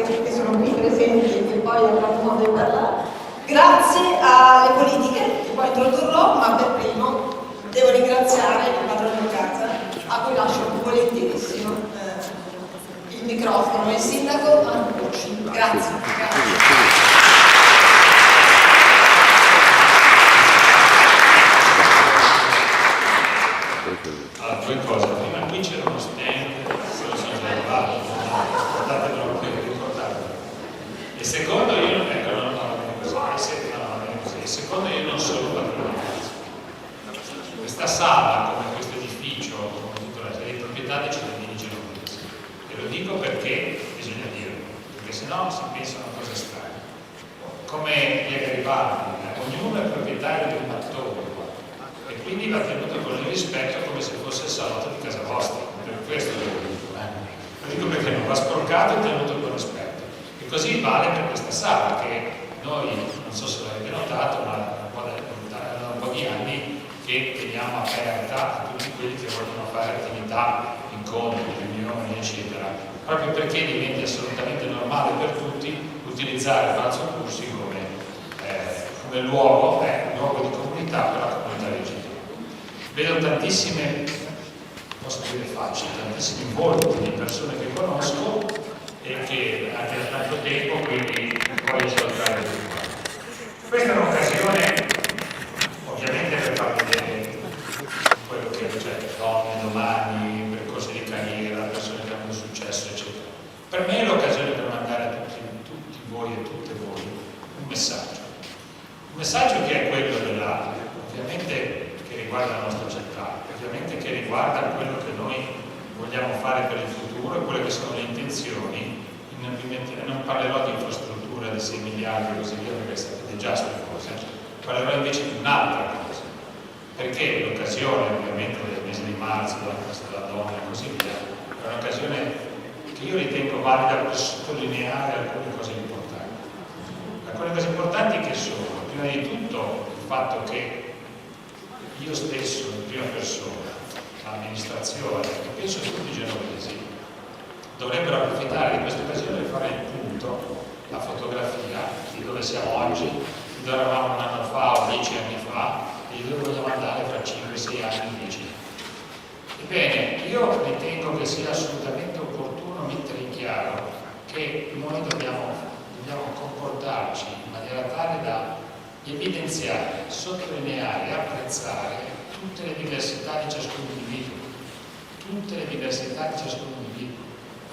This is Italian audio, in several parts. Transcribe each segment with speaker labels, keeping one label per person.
Speaker 1: che sono qui presenti e che poi avranno modo di parlare, grazie alle politiche che poi introdurrò, ma per primo devo ringraziare il padrone di casa, a cui lascio volentierissimo il microfono, il sindaco Mancucci. Grazie.
Speaker 2: Allora, due cose. Prima qui c'era uno stand, se lo sono già arrivato, portatelo qui, ricordatelo. E secondo io non è così. E secondo io non sono padrone di casa. Questa sala, come questo edificio, come titolare, è di proprietà dei cittadini genovesi. E lo dico perché bisogna dirlo, perché sennò si pensano cose strane. Come gli Garibaldi, ognuno è proprietario di un mattone. E quindi va tenuto con il rispetto come se fosse il salotto di casa vostra. Per questo lo dico. Lo dico perché non va sporcato e tenuto con rispetto. E così vale per questa sala che noi, non so se l'avete notato, ma da un po' di anni che teniamo aperta a tutti quelli che vogliono fare attività, incontri, riunioni, eccetera, proprio perché diventi assolutamente normale per tutti utilizzare il Palazzo Cursi come luogo di comunità per la comunità legittima. Vedo tantissime, posso dire facili, tantissimi volti di persone che conosco e che anche da tanto tempo, quindi voglio salutare tutti quanti. Questa è un'occasione ovviamente per far vedere quello che c'è, donne, domani, percorsi di carriera, persone che hanno successo, eccetera. Per me è l'occasione per mandare a tutti voi e tutte voi un messaggio. Un messaggio che è quello ovviamente che riguarda la nostra città, ovviamente che riguarda quello che noi vogliamo fare per il futuro e quelle che sono le intenzioni. Non parlerò di infrastruttura di 6 miliardi e così via, perché sapete già queste cose, parlerò invece di un'altra cosa, perché l'occasione ovviamente del mese di marzo, della festa della donna e così via, è un'occasione che io ritengo valida per sottolineare alcune cose importanti. Alcune cose importanti che sono, prima di tutto, il fatto che io stesso, in prima persona, l'amministrazione, e penso a tutti i genovesi, dovrebbero approfittare di questa occasione per fare il punto, la fotografia di dove siamo oggi, di dove eravamo un anno fa o 10 anni fa e di dove vogliamo andare fra 5-6 anni, 10 anni. Ebbene, io ritengo che sia assolutamente opportuno mettere in chiaro che noi dobbiamo comportarci in maniera tale da evidenziare, sottolineare e apprezzare tutte le diversità di ciascun individuo,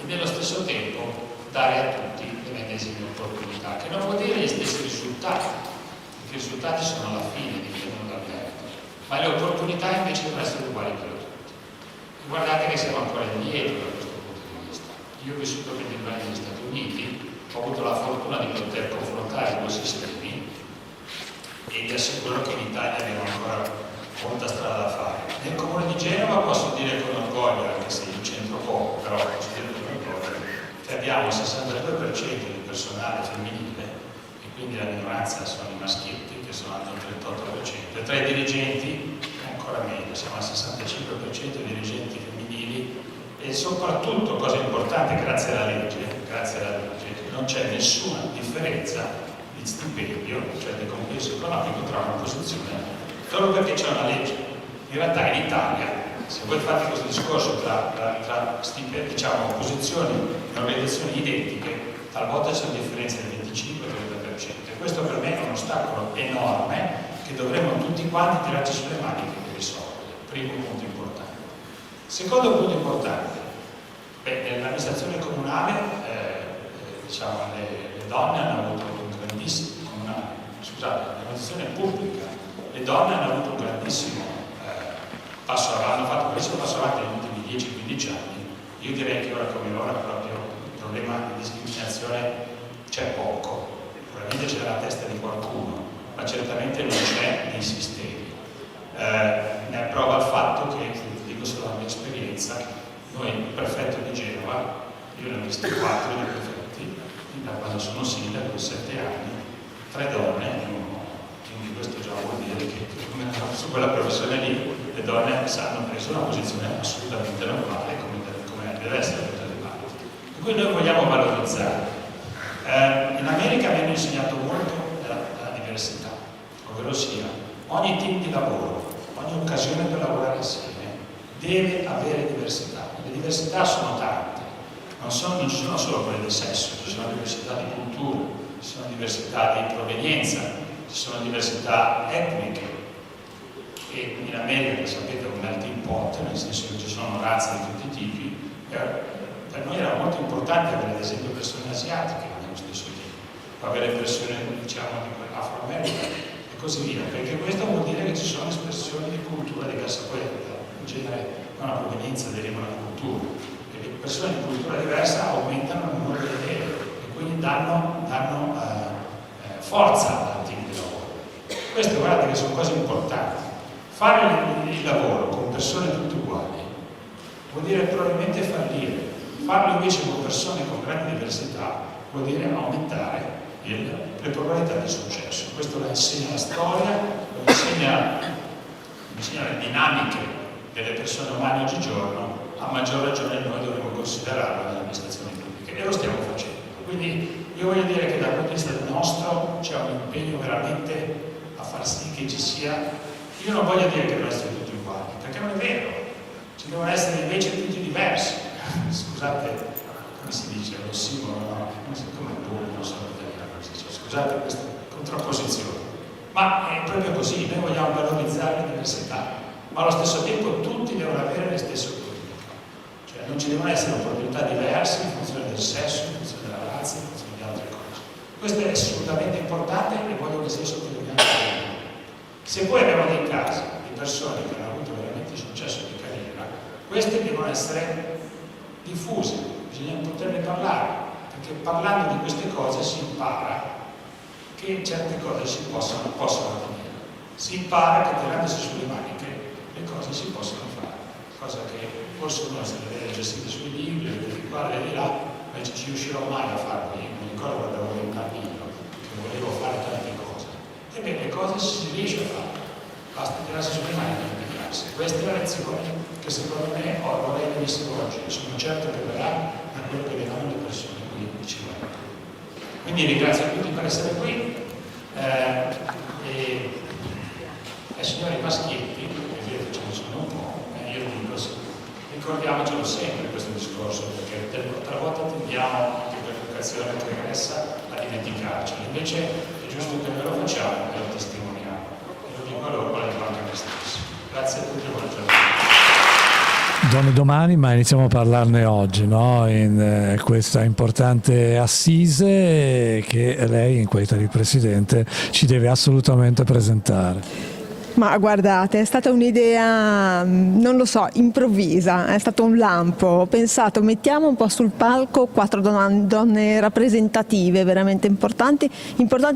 Speaker 2: e nello stesso tempo dare a tutti le medesime opportunità, che non vuol dire gli stessi risultati, perché i risultati sono alla fine, dipendono dal merito, ma le opportunità invece devono essere uguali per tutti. E guardate che siamo ancora indietro da questo punto di vista. Io ho vissuto 22 anni negli Stati Uniti, ho avuto la fortuna di poter confrontare due sistemi e vi assicuro che in Italia abbiamo ancora molta strada da fare. Nel comune di Genova posso dire con orgoglio, anche se io c'entro poco, però posso dire con orgoglio, che abbiamo il 62% di personale femminile e quindi la minoranza sono i maschietti, che sono al 38%, e tra i dirigenti è ancora meglio, siamo al 65% di dirigenti femminili e soprattutto, cosa importante, grazie alla legge, non c'è nessuna differenza di stipendio, cioè di compenso economico tra una posizione, solo perché c'è una legge. In realtà in Italia, se voi fate questo discorso tra stipendi, diciamo, posizioni e organizzazioni identiche, talvolta c'è una differenza del 25-30%. E questo per me è un ostacolo enorme che dovremmo tutti quanti tirarci sulle maniche per risolvere. Primo punto importante. Secondo punto importante, nell'amministrazione comunale, diciamo, le donne hanno avuto un grandissimo, nell'amministrazione pubblica, le donne hanno avuto un grandissimo hanno fatto un grandissimo passo avanti negli ultimi 10-15 anni. Io direi che ora come ora proprio il problema di discriminazione c'è poco, probabilmente c'è nella testa di qualcuno, ma certamente non c'è nei sistemi. Ne è prova il fatto che, dico solo la mia esperienza, noi, il prefetto di Genova, io ne ho visti 4 di prefetti, da quando sono sindaco, 7 anni, 3 donne e un uomo. Quindi questo già vuol dire che su quella professione lì le donne hanno preso una posizione assolutamente normale come deve essere per tutte le parti. Per cui noi vogliamo valorizzare America mi hanno insegnato molto della diversità, ovvero sia ogni team di lavoro, ogni occasione per lavorare insieme deve avere diversità. Le diversità sono tante, non ci sono solo quelle di sesso, ci sono diversità di cultura, ci sono diversità di provenienza, ci sono diversità etniche. E in America, che sapete, è un melting pot, nel senso che ci sono razze di tutti i tipi. Per noi era molto importante avere ad esempio persone asiatiche nello stesso team, avere persone, diciamo, afroamericane e così via, perché questo vuol dire che ci sono espressioni di cultura diversa, poi in genere non la provenienza deriva dalla cultura, e le persone di cultura diversa aumentano il numero di idee e quindi danno forza al team di lavoro. Queste, guardate, che sono cose importanti. Fare il lavoro con persone tutte uguali vuol dire probabilmente fallire. Farlo invece con persone con grandi diversità vuol dire aumentare le probabilità di successo. Questo lo insegna la storia, lo insegna le dinamiche delle persone umane oggigiorno. A maggior ragione noi dovremmo considerarlo nelle amministrazioni pubbliche e lo stiamo facendo. Quindi io voglio dire che dal punto di vista nostro c'è un impegno veramente a far sì che ci sia. Io non voglio dire che devono essere tutti uguali, perché non è vero, ci devono essere invece tutti diversi. Scusate, come si dice, l'ossimoro, no? Non so come non so l'italiano, scusate questa contrapposizione. Ma è proprio così, noi vogliamo valorizzare le diversità, ma allo stesso tempo tutti devono avere le stesse opportunità. Cioè non ci devono essere opportunità diverse in funzione del sesso, in funzione della razza, in funzione di altre cose. Questo è assolutamente importante e voglio che sia sottolineato. Se poi abbiamo dei casi di persone che hanno avuto veramente successo di carriera, queste devono essere diffuse, bisogna poterne parlare, perché parlando di queste cose si impara che certe cose si possono ottenere. Si impara che tirandosi sulle maniche le cose si possono fare, cosa che forse uno se le vede gestite sui libri, di qua e di là, ma ci riuscirò mai a farlo. Io mi ricordo quando avevo un bambino che volevo fare tante cose. Ebbene, le cose si riesce a fare, basta tirarsi sulle mani per impegnarsi. Questa è la lezione che secondo me vorrei venisse oggi, sono certo che verrà da quello che vedranno le persone qui ci vanno. Quindi ringrazio tutti per essere qui. Ai signori Maschietti, è vero che ce ne sono un po', io dico sì, ricordiamocelo sempre questo discorso, perché talvolta tendiamo anche per l'educazione pregressa a dimenticarcelo, invece è giusto che noi lo facciamo e lo testimoniamo. E lo dico a loro, ma lo dico anche a me stesso. Grazie a tutti e buona giornata.
Speaker 3: Donne domani, ma iniziamo a parlarne oggi, no? In questa importante assise che lei, in qualità di Presidente, ci deve assolutamente presentare.
Speaker 4: Ma guardate, è stata un'idea, non lo so, improvvisa, è stato un lampo. Ho pensato, mettiamo un po' sul palco 4 donne rappresentative veramente importanti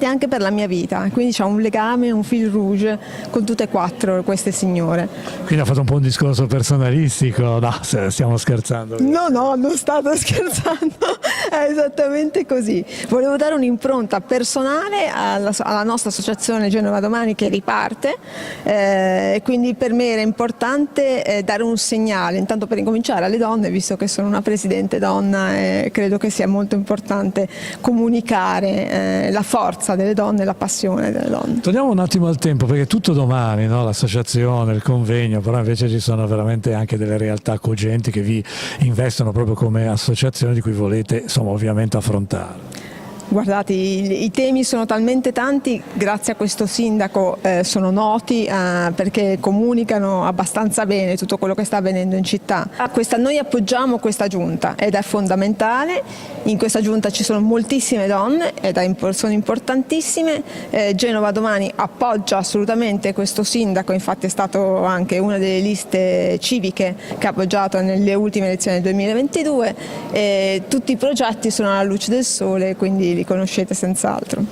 Speaker 4: anche per la mia vita. Quindi c'è un legame, un fil rouge con tutte e 4 queste signore.
Speaker 3: Quindi ha fatto un po' un discorso personalistico, no, stiamo scherzando.
Speaker 4: No, non state scherzando, è esattamente così. Volevo dare un'impronta personale alla nostra associazione Genova Domani che riparte. Quindi per me era importante dare un segnale, intanto per incominciare alle donne, visto che sono una presidente donna, credo che sia molto importante comunicare la forza delle donne e la passione delle donne.
Speaker 3: Torniamo un attimo al tempo, perché tutto domani, no? L'associazione, il convegno, però invece ci sono veramente anche delle realtà cogenti che vi investono proprio come associazione, di cui volete, insomma, ovviamente affrontare.
Speaker 4: Guardate, i temi sono talmente tanti, grazie a questo sindaco sono noti perché comunicano abbastanza bene tutto quello che sta avvenendo in città. Noi appoggiamo questa giunta ed è fondamentale, in questa giunta ci sono moltissime donne ed sono importantissime, Genova Domani appoggia assolutamente questo sindaco, infatti è stato anche una delle liste civiche che ha appoggiato nelle ultime elezioni del 2022, tutti i progetti sono alla luce del sole, quindi li conoscete senz'altro.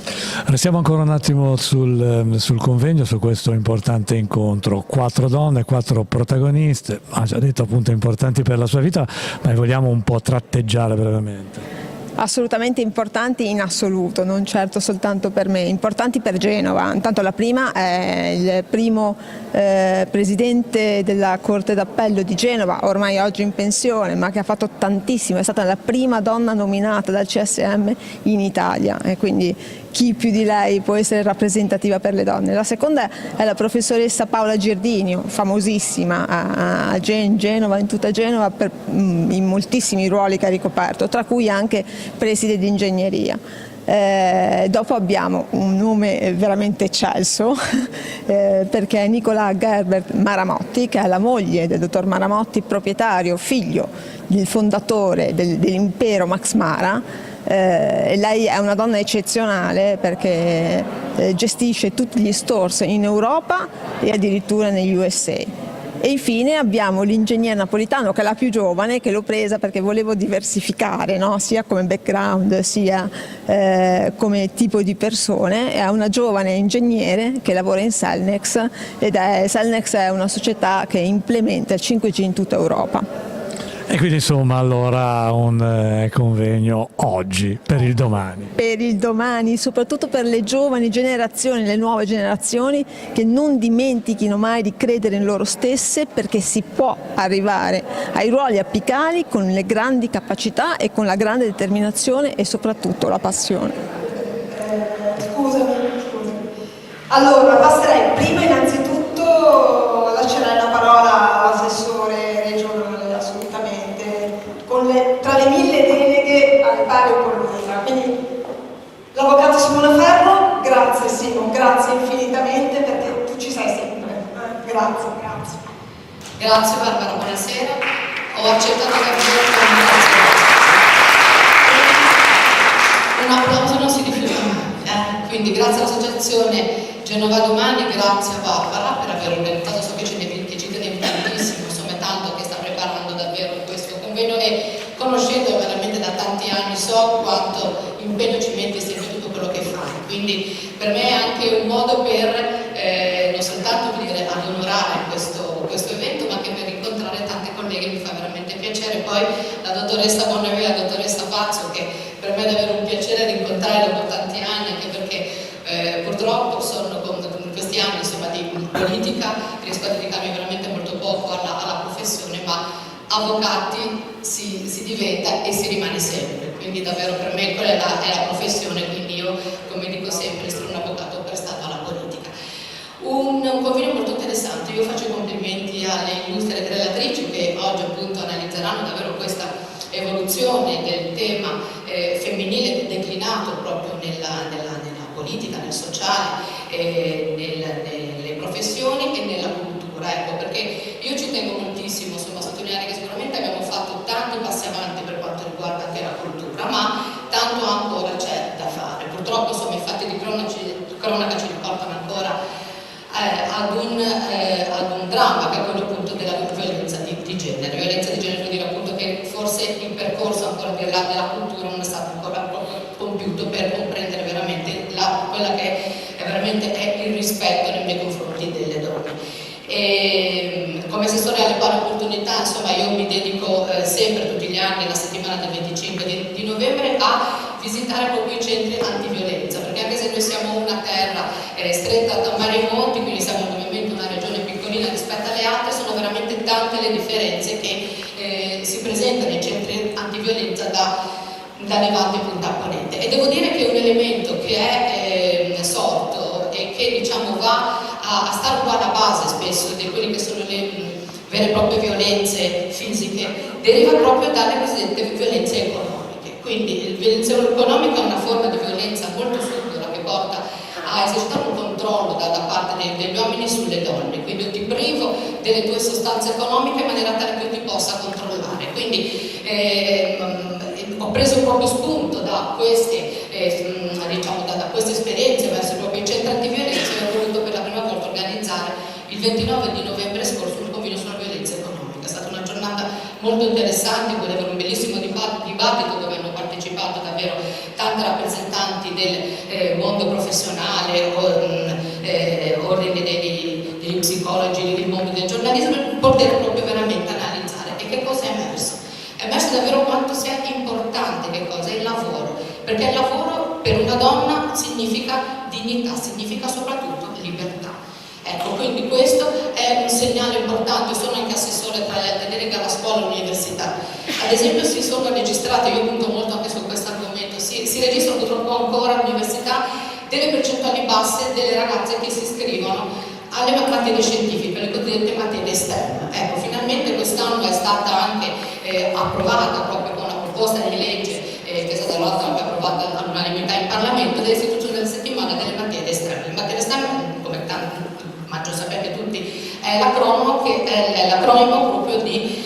Speaker 3: Restiamo ancora un attimo sul convegno, su questo importante incontro. 4 donne, 4 protagoniste, ha già detto appunto importanti per la sua vita, ma li vogliamo un po' tratteggiare brevemente.
Speaker 4: Assolutamente importanti in assoluto, non certo soltanto per me, importanti per Genova. Intanto la prima è il primo presidente della Corte d'Appello di Genova, ormai oggi in pensione, ma che ha fatto tantissimo, è stata la prima donna nominata dal CSM in Italia e quindi chi più di lei può essere rappresentativa per le donne. La seconda è la professoressa Paola Giardini, famosissima a Genova, in tutta Genova, in moltissimi ruoli che ha ricoperto, tra cui anche preside di ingegneria. Dopo abbiamo un nome veramente eccelso perché è Nicola Gerbert Maramotti, che è la moglie del dottor Maramotti, proprietario, figlio del fondatore dell'impero Max Mara. Lei è una donna eccezionale perché gestisce tutti gli stores in Europa e addirittura negli USA. E infine abbiamo l'ingegnere Napolitano, che è la più giovane, che l'ho presa perché volevo diversificare, no? Sia come background sia come tipo di persone. È una giovane ingegnere che lavora in Cellnex Cellnex è una società che implementa il 5G in tutta Europa.
Speaker 3: E quindi insomma allora un convegno oggi per il domani.
Speaker 4: Per il domani, soprattutto per le giovani generazioni, le nuove generazioni, che non dimentichino mai di credere in loro stesse, perché si può arrivare ai ruoli apicali con le grandi capacità e con la grande determinazione e soprattutto la passione.
Speaker 1: Scusami. Allora, passerei prima innanzitutto a lasciare la parola all'assessore regionale, assolutamente, tra le 1000 deleghe alle pari opportunità. Quindi l'avvocato Simone Ferro, grazie Simone, grazie infinitamente perché tu ci sei sempre. Grazie.
Speaker 5: Grazie Barbara, buonasera. Ho accettato l'invitazione. Un applauso non si rifiuta mai. Quindi grazie all'associazione Genova Domani, grazie a Barbara per aver organizzato, so che ci tiene tantissimo, insomma tanto che sta preparando davvero questo convegno e conoscendo veramente da tanti anni so quanto impegno ci mette sempre tutto quello che fa. Quindi per me è anche un modo per non soltanto ad onorare questo evento, ma anche per incontrare tante colleghe, mi fa veramente piacere. Poi la dottoressa Bonavia e la dottoressa Pazzo, che per me è davvero un piacere rincontrare dopo tanti anni, anche perché purtroppo sono con questi anni insomma, di politica riesco a dedicarmi veramente molto poco alla professione, ma avvocati si diventa e si rimane sempre, quindi davvero per me quella è la professione, quindi io, come dico sempre, sono un avvocato prestato alla politica. Un convegno molto interessante, io faccio i complimenti alle illustre relatrici che oggi appunto analizzeranno davvero questa evoluzione del tema femminile declinato proprio nella politica, nel sociale, nelle professioni e nella cultura, ecco, perché io ci tengo moltissimo insomma, a sottolineare che sicuramente abbiamo fatto tanti passi avanti per quanto riguarda anche la cultura, ma tanto ancora c'è da fare. Purtroppo insomma, i fatti di cronaca ci riportano ancora ad un dramma che è quello appunto della violenza di genere. Violenza di genere vuol dire appunto che forse il percorso ancora della cultura non è stato ancora proprio compiuto per comprendere veramente quella che veramente è il rispetto nei confronti delle donne. E, come assessore alle pari opportunità, insomma, io mi dedico sempre, tutti gli anni, la settimana del 25 di novembre, a visitare proprio i centri antiviolenza, perché anche se noi siamo una terra stretta da mari e monti, quindi siamo ovviamente una regione piccolina rispetto alle altre, sono veramente tante le differenze che si presentano nei centri antiviolenza da Levante e Punta Ponente. E devo dire che un elemento che è sorto e che diciamo va a stare un po' alla base spesso di quelle che sono le vere e proprie violenze fisiche, deriva proprio dalle cosiddette violenze economiche. Quindi la violenza economica è una forma di violenza molto subdola che porta a esercitare un controllo da parte degli uomini sulle donne, quindi io ti privo delle tue sostanze economiche in maniera tale che io ti possa controllare. Quindi ho preso proprio spunto da queste, da queste esperienze verso proprio i centri antiviolenza e ho voluto per la prima volta organizzare il 29 di novembre scorso un convegno sulla violenza economica. È stata una giornata molto interessante, con un bellissimo dibattito dove hanno partecipato davvero tante rappresentanti del mondo professionale, ordini degli psicologi, del mondo del giornalismo, per poter proprio veramente analizzare. E che cosa è emerso? È emerso davvero quanto sia importante che cosa è il lavoro, perché il lavoro per una donna significa dignità, significa soprattutto libertà. Ecco, quindi questo è un segnale importante. Sono anche assessore tra le deleghe alla scuola e all'università. Ad esempio si sono registrate, io punto molto anche su questo argomento, si registrano purtroppo ancora all'università delle percentuali basse delle ragazze che si iscrivono alle materie scientifiche, le cosiddette materie STEM. Ecco, finalmente quest'anno è stata anche approvata proprio con una proposta di legge che è stata approvata all'unanimità in Parlamento, dell'istituzione della settimana delle materie STEM. Le materie STEM, come immagino sapete tutti, è l'acronimo proprio di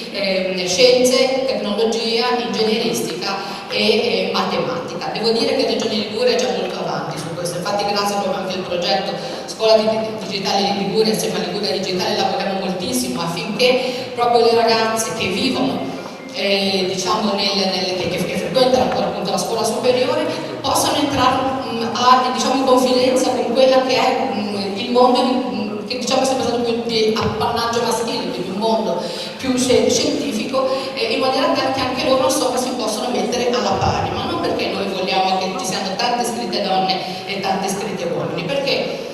Speaker 5: scienze, tecnologia, ingegneristica e matematica. Devo dire che Regione Liguria è già molto avanti su questo, infatti grazie proprio anche al progetto Scuola Digitale di Liguria, insieme a Liguria Digitale lavoriamo moltissimo affinché proprio le ragazze che vivono diciamo che frequentano ancora appunto la scuola superiore possano entrare diciamo in confidenza con quella che è il mondo che diciamo è sempre stato più di appannaggio maschile, quindi un mondo più scientifico, in maniera tale che anche loro insomma si possono mettere alla pari, ma non perché noi vogliamo che ci siano tante iscritte donne e tante iscritte uomini, perché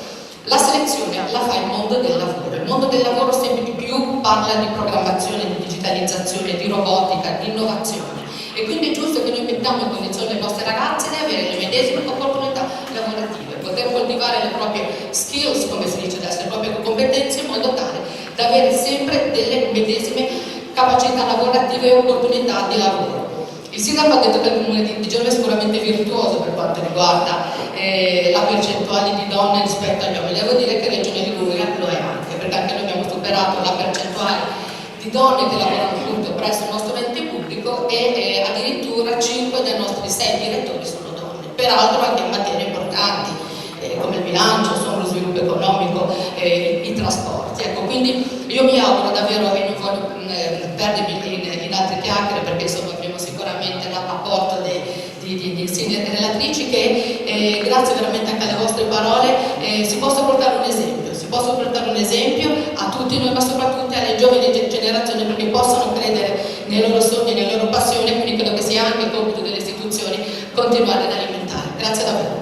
Speaker 5: la selezione la fa il mondo del lavoro. Il mondo del lavoro sempre di più parla di programmazione, di digitalizzazione, di robotica, di innovazione, e quindi è giusto che noi mettiamo in condizione le nostre ragazze di avere le medesime opportunità lavorative, poter coltivare le proprie skills, come si dice adesso, le proprie competenze, in modo tale da avere sempre delle medesime capacità lavorative e opportunità di lavoro. Il sindaco ha detto che il comune di Genova è sicuramente virtuoso per quanto riguarda la percentuale di donne rispetto agli uomini. Devo dire che Regione Liguria lo è anche, perché anche noi abbiamo superato la percentuale di donne che lavorano appunto presso il nostro ente pubblico e addirittura 5 dei nostri 6 direttori sono donne, peraltro anche in materie importanti come il bilancio, insomma, lo sviluppo economico, i trasporti. Ecco, quindi io mi auguro davvero, e non voglio perdermi in altre chiacchiere, perché insomma abbiamo sicuramente l'apporto di relatrici che grazie veramente anche alle vostre parole si possa portare un esempio, a tutti noi, ma soprattutto alle giovani generazioni, perché possano credere nei loro sogni, nelle loro passioni, quindi credo che sia anche il compito delle istituzioni continuare ad alimentare. Grazie davvero.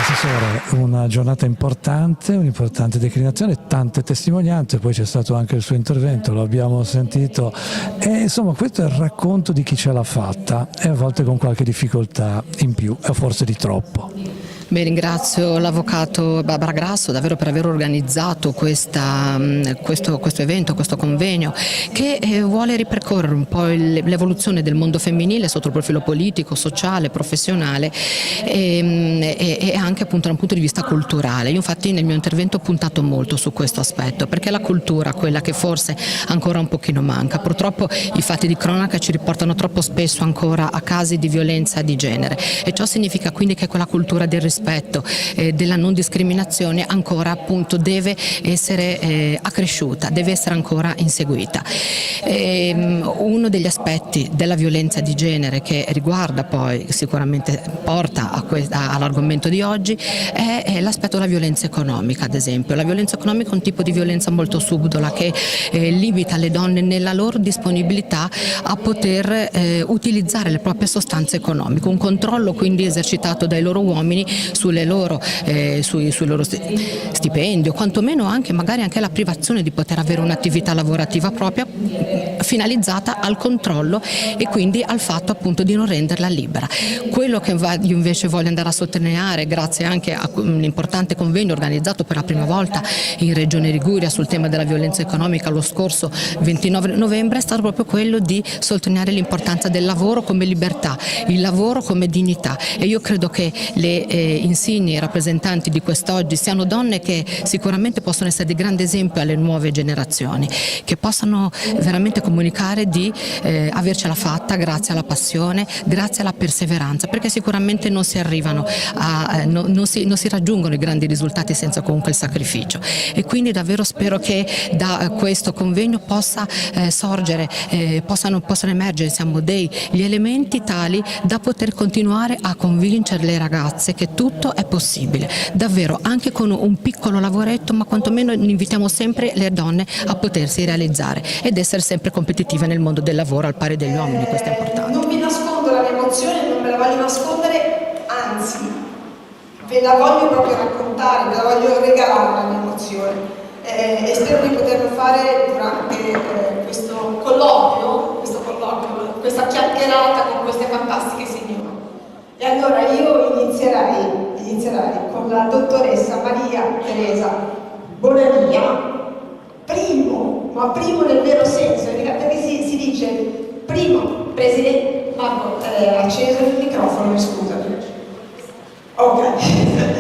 Speaker 3: Assessore, una giornata importante, un'importante declinazione, tante testimonianze, poi c'è stato anche il suo intervento, lo abbiamo sentito, e insomma questo è il racconto di chi ce l'ha fatta, e a volte con qualche difficoltà in più, e forse di troppo.
Speaker 6: Beh, ringrazio l'avvocato Barbara Grasso davvero per aver organizzato questo evento, questo convegno, che vuole ripercorrere un po' l'evoluzione del mondo femminile sotto il profilo politico, sociale, professionale e anche appunto da un punto di vista culturale. Io infatti nel mio intervento ho puntato molto su questo aspetto, perché la cultura, quella che forse ancora un pochino manca. Purtroppo i fatti di cronaca ci riportano troppo spesso ancora a casi di violenza di genere, e ciò significa quindi che quella cultura del rispetto, della non discriminazione ancora appunto deve essere accresciuta, deve essere ancora inseguita. Uno degli aspetti della violenza di genere che riguarda poi sicuramente porta all'argomento di oggi è l'aspetto della violenza economica. Ad esempio la violenza economica è un tipo di violenza molto subdola che limita le donne nella loro disponibilità a poter utilizzare le proprie sostanze economiche, un controllo quindi esercitato dai loro uomini sui loro stipendi, o quantomeno anche magari anche la privazione di poter avere un'attività lavorativa propria finalizzata al controllo e quindi al fatto appunto di non renderla libera. Quello che io invece voglio andare a sottolineare, grazie anche a un importante convegno organizzato per la prima volta in Regione Liguria sul tema della violenza economica lo scorso 29 novembre, è stato proprio quello di sottolineare l'importanza del lavoro come libertà, il lavoro come dignità, e io credo che le insigni rappresentanti di quest'oggi siano donne che sicuramente possono essere di grande esempio alle nuove generazioni, che possano veramente comunicare di avercela fatta grazie alla passione, grazie alla perseveranza, perché sicuramente non si arrivano non si raggiungono i grandi risultati senza comunque il sacrificio, e quindi davvero spero che da questo convegno possa sorgere, possano emergere degli elementi tali da poter continuare a convincere le ragazze che tutto tutto è possibile, davvero, anche con un piccolo lavoretto, ma quantomeno invitiamo sempre le donne a potersi realizzare ed essere sempre competitive nel mondo del lavoro al pari degli uomini, questo è importante.
Speaker 1: Non vi nascondo la mia emozione, non me la voglio nascondere, anzi, ve la voglio proprio raccontare, ve la voglio regalare la mia emozione. E spero di poterlo fare durante questo colloquio, questa chiacchierata con queste fantastiche signore. E allora io inizierei con la dottoressa Maria Teresa Bonania, primo nel vero senso, perché si dice primo presidente. Marco, acceso il microfono, scusami. Ok.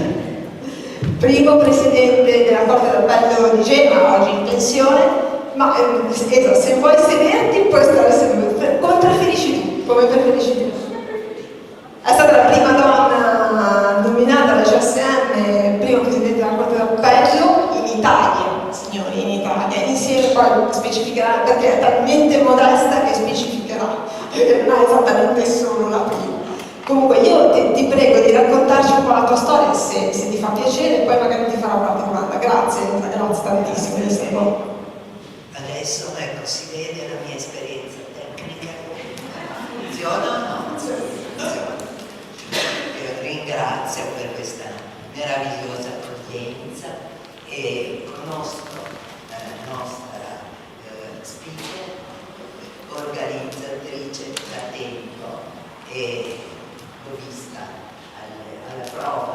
Speaker 1: Primo presidente della Corte d'Appello di Genova, oggi in pensione, ma se vuoi sederti puoi stare seduto, come preferisci tu. È stata la prima donna nominata alla CSM, primo presidente della Corte d'Appello in Italia, signori, in Italia, insieme poi specificherà, perché è talmente modesta che specificherà, perché non è esattamente solo la prima. Comunque io ti prego di raccontarci un po' la tua storia, se ti fa piacere, poi magari ti farò qualche domanda. Grazie tantissimo.
Speaker 7: Adesso ecco, si vede la mia esperienza tecnica. Funziona o no? Funziona. Io ringrazio per questa meravigliosa accoglienza e conosco la nostra speaker, organizzatrice da tempo, e l'ho vista alla prova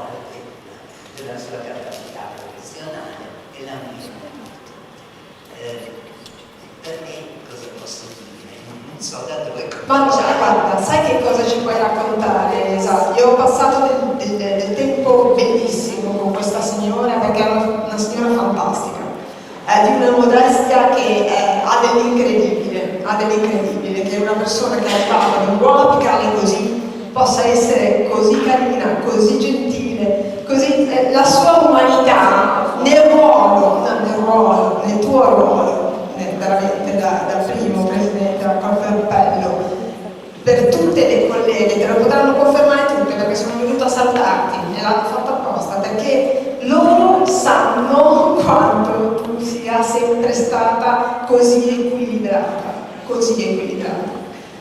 Speaker 7: della sua capacità professionale e la mia. Per me cosa posso dire? Non so da dove cominciare.
Speaker 1: Guarda, sai che cosa ci puoi raccontare? Esatto, io ho passato del tempo bellissimo con questa signora, perché è una signora fantastica, di una modestia che ha dell'incredibile, che una persona che è arrivata ad un ruolo apicale così possa essere così carina, così gentile, così la sua umanità nel tuo ruolo, veramente da primo presidente della Corte d'Appello, per tutte le colleghe, te lo potranno confermare tutte, perché sono venuta a salutarti e l'hanno fatto apposta, perché loro sanno quanto tu sia sempre stata così equilibrata.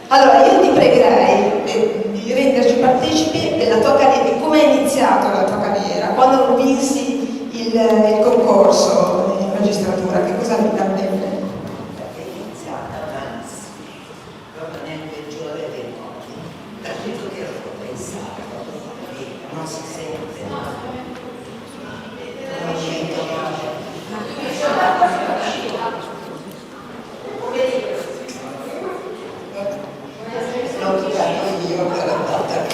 Speaker 1: Allora io ti pregherei di renderci partecipi della tua carriera, di come è iniziata la tua carriera, quando vinsi il concorso in magistratura, che cosa mi dà bene?
Speaker 7: È iniziata, anzi, proprio nel peggiore dei modi, da quello che avevo pensato, e non si sente. Non sento l'ho tirato io per andare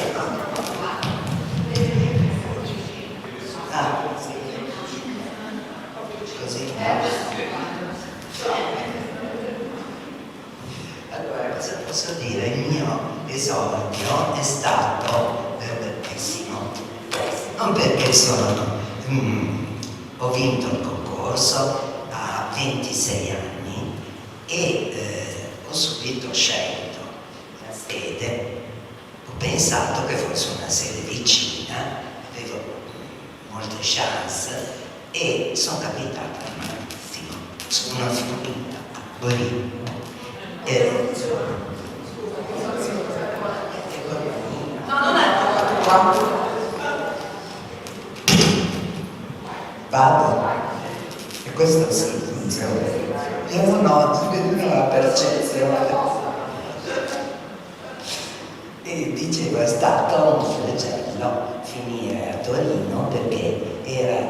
Speaker 7: sì. Così. Allora, cosa posso dire? Il mio esordio è stato pessimo. Non perché ho vinto il concorso a 26 anni e ho subito scelto la sede. Ho pensato che fosse una sede vicina, avevo molte chance e sono capitata malissimo. Sono una fortuna a Torino.
Speaker 1: No, non è qua.
Speaker 7: Vado. E questo sì funziona. Io non ho la percezione. E dicevo, è stato un flagello finire a Torino, perché era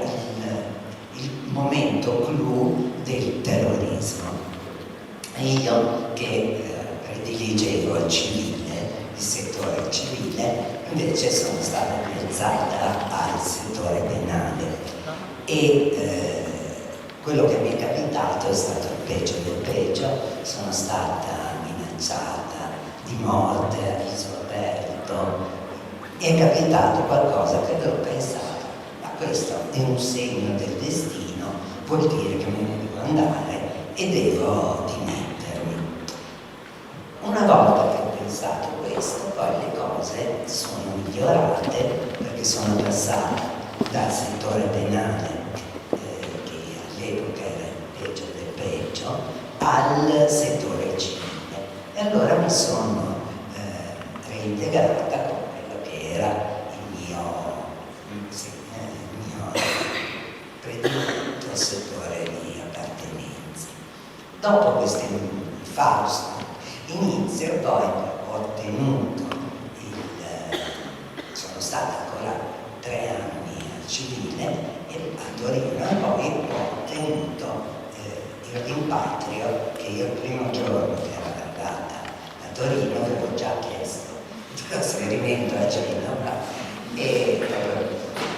Speaker 7: il momento clou del terrorismo. E io che prediligevo il civile, il settore civile, invece sono stata piazzata al settore penale. E quello che mi è capitato è stato il peggio del peggio. Sono stata minacciata di morte a viso aperto. È capitato qualcosa che avevo pensato, ma questo è un segno del destino, vuol dire che me ne devo andare e devo dimettermi. Una volta che ho pensato questo, poi le cose sono migliorate, perché perché sono passata dal settore penale, che all'epoca era il peggio del peggio, al settore civile. E allora mi sono reintegrata con quello che era il mio prediletto settore di appartenenza. Dopo questo infausto inizio poi ho ottenuto sono stata ancora 3 anni al civile e a Torino, e poi ho ottenuto il rimpatrio che io il primo giorno che ero arrivata a Torino avevo già chiesto il trasferimento a Genova e avevo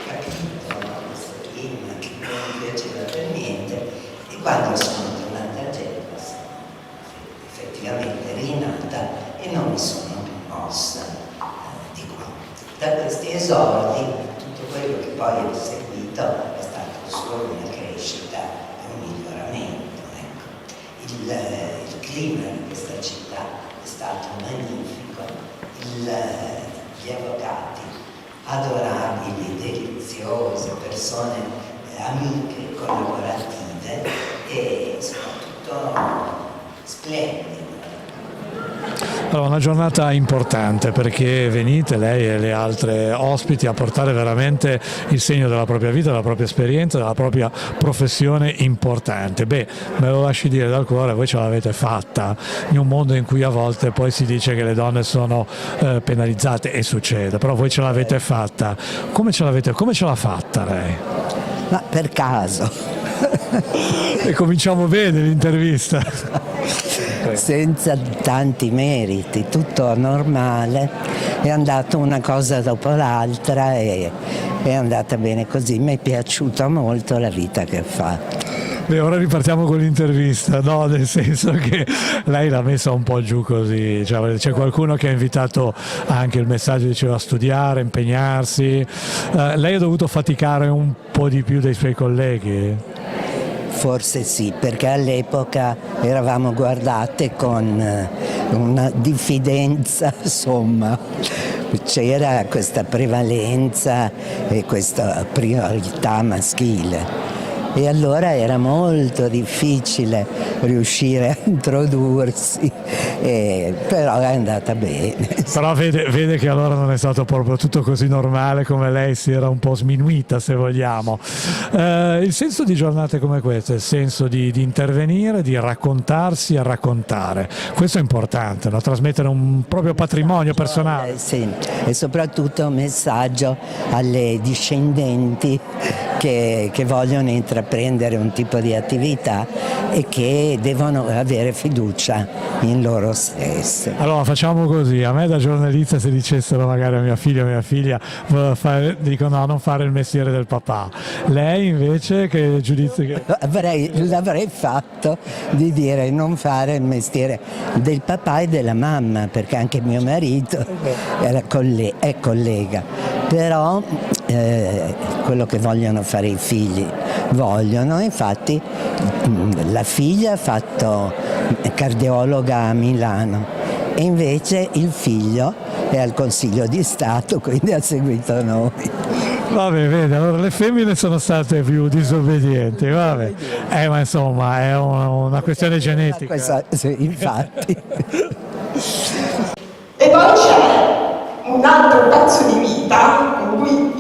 Speaker 7: capito, no, questo clima che non mi piaceva per niente, e quando sono tornata a Genova sono effettivamente rinata e non mi sono più mossa di qua. Da questi esordi tutto quello che poi ho seguito è stato solo una crescita e un miglioramento. Il clima di questa città è stato magnifico, gli avvocati adorabili, deliziose, persone amiche, collaborative e soprattutto splendide.
Speaker 3: Allora, una giornata importante perché venite lei e le altre ospiti a portare veramente il segno della propria vita, della propria esperienza, della propria professione importante. Beh, me lo lasci dire dal cuore, voi ce l'avete fatta in un mondo in cui a volte poi si dice che le donne sono penalizzate, e succede, però voi ce l'avete fatta. Come ce l'ha fatta lei?
Speaker 8: Ma per caso.
Speaker 3: E cominciamo bene l'intervista.
Speaker 8: Senza tanti meriti, tutto normale, è andata una cosa dopo l'altra e è andata bene così, mi è piaciuta molto la vita che ho fatto.
Speaker 3: Beh, ora ripartiamo con l'intervista, no? Nel senso che lei l'ha messa un po' giù così, cioè, c'è qualcuno che ha invitato anche il messaggio, diceva, a studiare, impegnarsi. Lei ha dovuto faticare un po' di più dei suoi colleghi?
Speaker 8: Forse sì, perché all'epoca eravamo guardate con una diffidenza, insomma, c'era questa prevalenza e questa priorità maschile. E allora era molto difficile riuscire a introdursi, però è andata bene.
Speaker 3: Però vede che allora non è stato proprio tutto così normale come lei si era un po' sminuita, se vogliamo. Il senso di giornate come queste è il senso di intervenire, di raccontarsi e raccontare. Questo è importante, no? Trasmettere un proprio patrimonio personale.
Speaker 8: Sì, e soprattutto un messaggio alle discendenti che vogliono intraprendere un tipo di attività e che devono avere fiducia in loro stesse.
Speaker 3: Allora facciamo così, a me da giornalista se dicessero magari a mia figlia dico no, non fare il mestiere del papà. Lei invece che giudizio che...
Speaker 8: L'avrei fatto di dire non fare il mestiere del papà e della mamma, perché anche mio marito è collega, però quello che vogliono fare i figli vogliono, infatti la figlia ha fatto cardiologa a Milano e invece il figlio è al Consiglio di Stato, quindi ha seguito noi.
Speaker 3: Vabbè, vede, allora le femmine sono state più disobbedienti, vabbè. Ma insomma è una questione genetica.
Speaker 8: Sì, infatti.
Speaker 1: E poi c'è un altro pezzo di vita con cui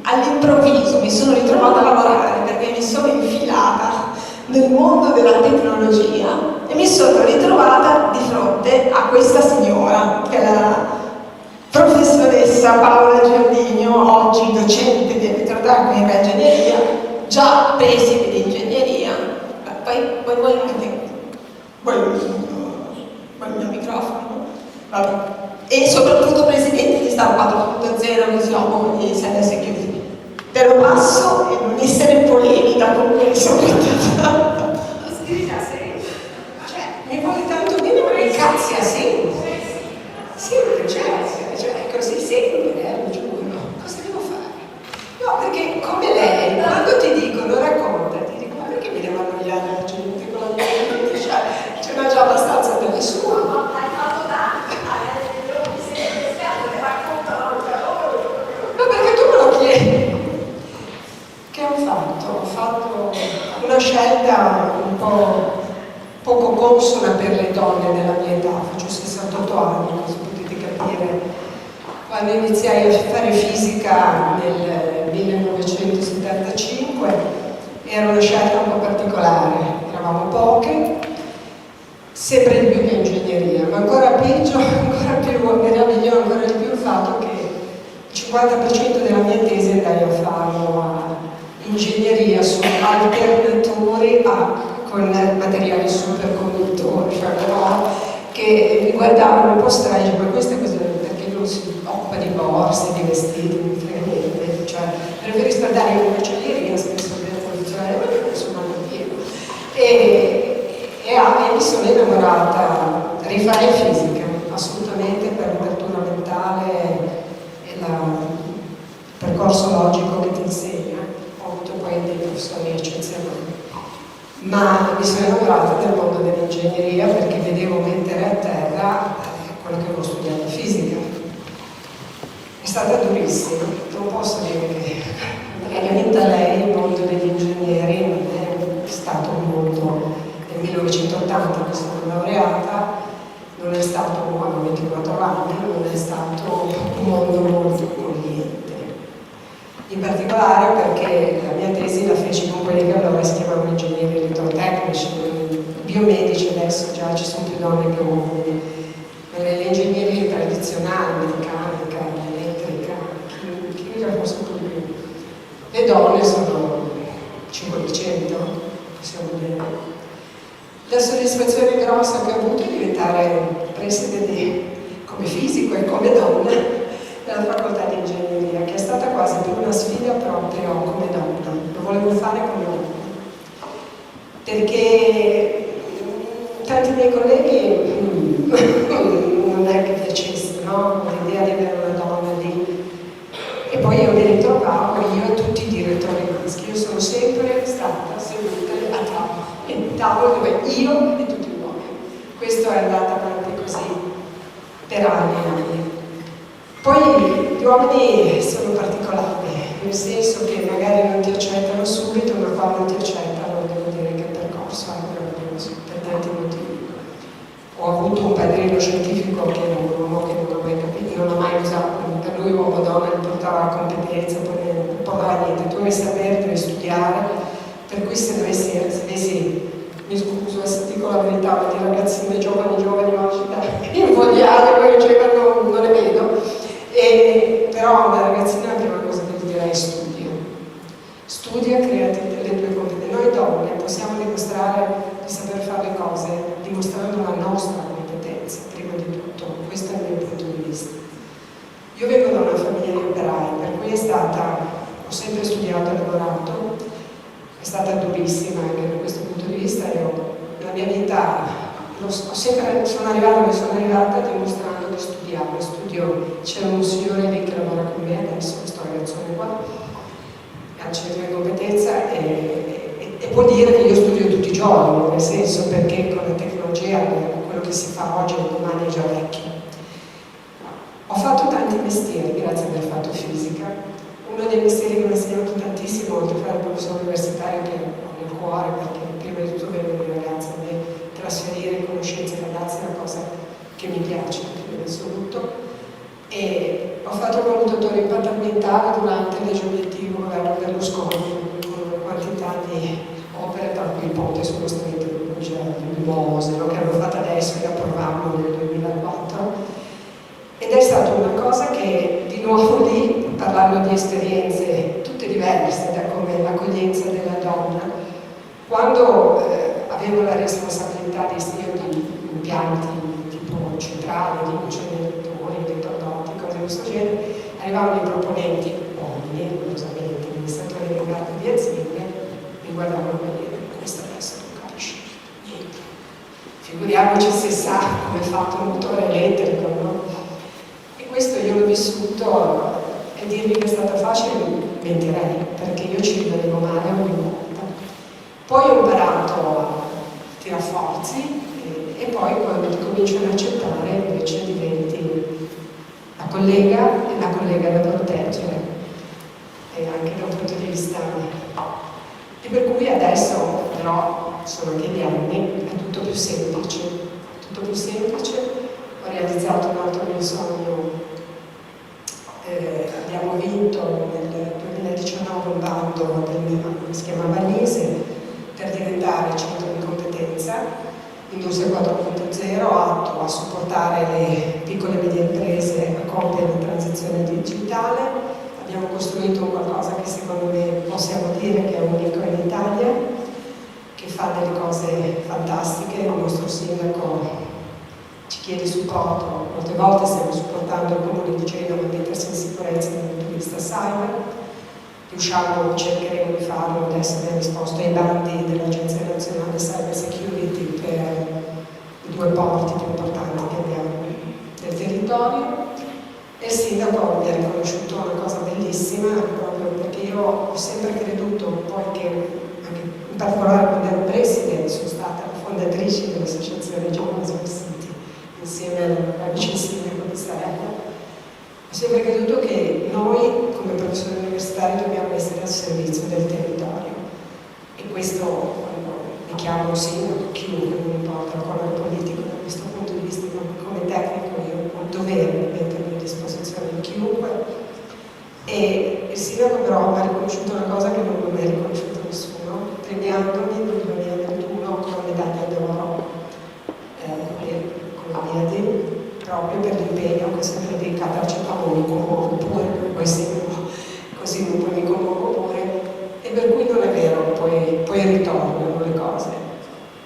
Speaker 1: all'improvviso mi sono ritrovata a lavorare perché mi sono infilata nel mondo della tecnologia e mi sono ritrovata di fronte a questa signora che è la professoressa Paola Giardino, oggi docente di elettrotecnica e ingegneria, già preside di ingegneria. Poi il mio microfono, vabbè. E soprattutto presidente di Star 4.0 che si occupa di cyber security. Te lo passo e non essere polemica con quelli sopra. Cioè, mi vuole tanto bene, ma che cazzo è sempre? Sempre, cioè, è così sempre, lo giuro. Cosa devo fare? No, perché come lei, quando ti dicono raccontati, dico, ma perché mi devo annoiare la gente con la mia vita? Cioè, ce n'ho già abbastanza per nessuno. No, hai fatto tanto, no, perché tu me lo consona per le donne della mia età, faccio 68 anni, così potete capire. Quando iniziai a fare fisica nel 1975 era una scelta un po' particolare, eravamo poche, sempre di più che ingegneria, ma ancora peggio, ancora più meraviglioso, ancora di più il fatto che il 50% della mia tesi andai a farlo a ingegneria su alternatori con materiali superconduttori, cioè che mi guardavano un po' strani, ma questa cosa perché non si occupa di borse, di vestiti, non mi frega niente, cioè preferisco andare in cancelleria spesso per funzionare, perché sono pieno. E mi sono innamorata, rifare fisica, assolutamente, per l'apertura mentale e il percorso logico che ti insegna. Ho avuto poi dei professori eccezionali. Ma mi sono innamorata del mondo dell'ingegneria perché vedevo mettere a terra quello che avevo studiato in fisica. È stata durissima, non posso dire che l'ha vinta lei, il mondo degli ingegneri non è stato un mondo. Nel 1980 mi sono laureata, non è stato, avevo 24 anni, non è stato un mondo molto accogliente. In particolare perché la mia tesi la feci con quelli che allora si chiamavano ingegneri elettrotecnici, biomedici adesso già ci sono più donne che uomini, le ingegnerie tradizionali, meccanica, elettrica, chimica forse un po' di più. Le donne sono 5%, possiamo dire. La soddisfazione grossa che ho avuto è diventare preside come fisico e come donna della facoltà di ingegneria, che è stata quasi più una sfida proprio come donna. Lo volevo fare come donna. Perché tanti miei colleghi non è che piacesse, no? L'idea di avere una donna lì. E poi io mi ritrovavo, io e tutti i direttori maschi. Io sono sempre stata seduta a tavola. Il tavolo dove io e tutti gli uomini. Questo è andata avanti così per anni e anni. Poi gli uomini sono particolari, nel senso che magari non ti accettano subito, ma quando ti accettano devo dire che il percorso è meraviglioso per tanti motivi. Ho avuto un padrino scientifico che era un uomo che non ho mai capito, non ho mai usato, per lui uomo donna non portava competenza, poi non portava niente, tu devi sapere, devi studiare. Per cui se dovessi, mi scuso se dico la verità, ma di ragazzine giovani oggi da invogliare, poi non le vedo, però una ragazzina la prima cosa che ti direi è studia, creati le tue competenze. Noi donne possiamo dimostrare di saper fare le cose dimostrando la nostra competenza, prima di tutto, questo è il mio punto di vista. Io vengo da una famiglia di operai, per cui ho sempre studiato e lavorato. È stata durissima anche da questo punto di vista. La mia vita sono arrivata dimostrando di studiare. C'è un signore lì che lavora con me adesso, questo ragazzone qua, al centro di competenza e può dire che io studio tutti i giorni, nel senso perché con la tecnologia quello che si fa oggi e domani è già vecchio. Ho fatto tanti mestieri grazie ad aver fatto fisica. Uno dei mestieri che mi ha insegnato tantissimo, oltre a fare il professore universitario che ho nel cuore, perché prima di tutto vengono i ragazzi, a me trasferire conoscenze ai ragazzi è una cosa che mi piace in assoluto. E ho fatto il valutatore di impatto ambientale durante il legge obiettivo governo Berlusconi, con una quantità di opere, tra cui il ponte sullo stretto di Moselo, che hanno fatto adesso, che approvavamo nel 2004. Ed è stata una cosa che, di nuovo lì, parlando di esperienze tutte diverse da come l'accoglienza della donna, quando avevo la responsabilità di impianti tipo centrali, di inceneritori, di prodotti, cose di questo genere, arrivavano i proponenti, uomini, curiosamente, amministratori delegati di aziende, mi guardavano e dire, questo adesso non capisce niente. Figuriamoci se sa come è fatto un motore elettrico, no? Questo io l'ho vissuto e dirmi che è stata facile mentirei, perché io ci rimanevo male ogni volta. Poi ho imparato a tirar forzi e poi quando ti cominciano ad accettare invece diventi la collega da proteggere, e anche da un punto di vista. E per cui adesso però
Speaker 9: sono anche gli anni, è tutto più semplice. Tutto più semplice. Ho realizzato un altro mio sogno. Abbiamo vinto nel 2019 un bando che si chiama Vallise per diventare centro di competenza Industria 4.0, atto a supportare le piccole e medie imprese a compiere la transizione digitale. Abbiamo costruito qualcosa che secondo me possiamo dire che è unico in Italia, che fa delle cose fantastiche. Il nostro sindaco ci chiede supporto, molte volte stiamo supportando il comune di Genova a mettersi in sicurezza dal punto di vista cyber. Cercheremo di farlo, adesso abbiamo risposto ai bandi dell'Agenzia Nazionale Cyber Security per i 2 porti più importanti che abbiamo nel territorio, e il sindaco mi ha riconosciuto una cosa bellissima, proprio perché io ho sempre creduto, poi che anche in particolare quando ero preside sono stata la fondatrice dell'Associazione Genova Smart City insieme al vice sindaco di Sarella. Ho sempre creduto che noi come professori universitari dobbiamo essere al servizio del territorio, e questo, quando mi chiamo sindaco, chiunque, non importa il colore politico, da questo punto di vista come tecnico io ho il dovere di mettermi a disposizione di chiunque, e il sindaco però mi ha riconosciuto una cosa che non mi ha riconosciuto nessuno, premiandomi nel 2021 con la medaglia d'oro con la Viadi, proprio per l'impegno che sono dedicata al Cetamoni, commuovo pure, così non poi mi commuovo pure, e per cui non è vero, poi ritornano le cose.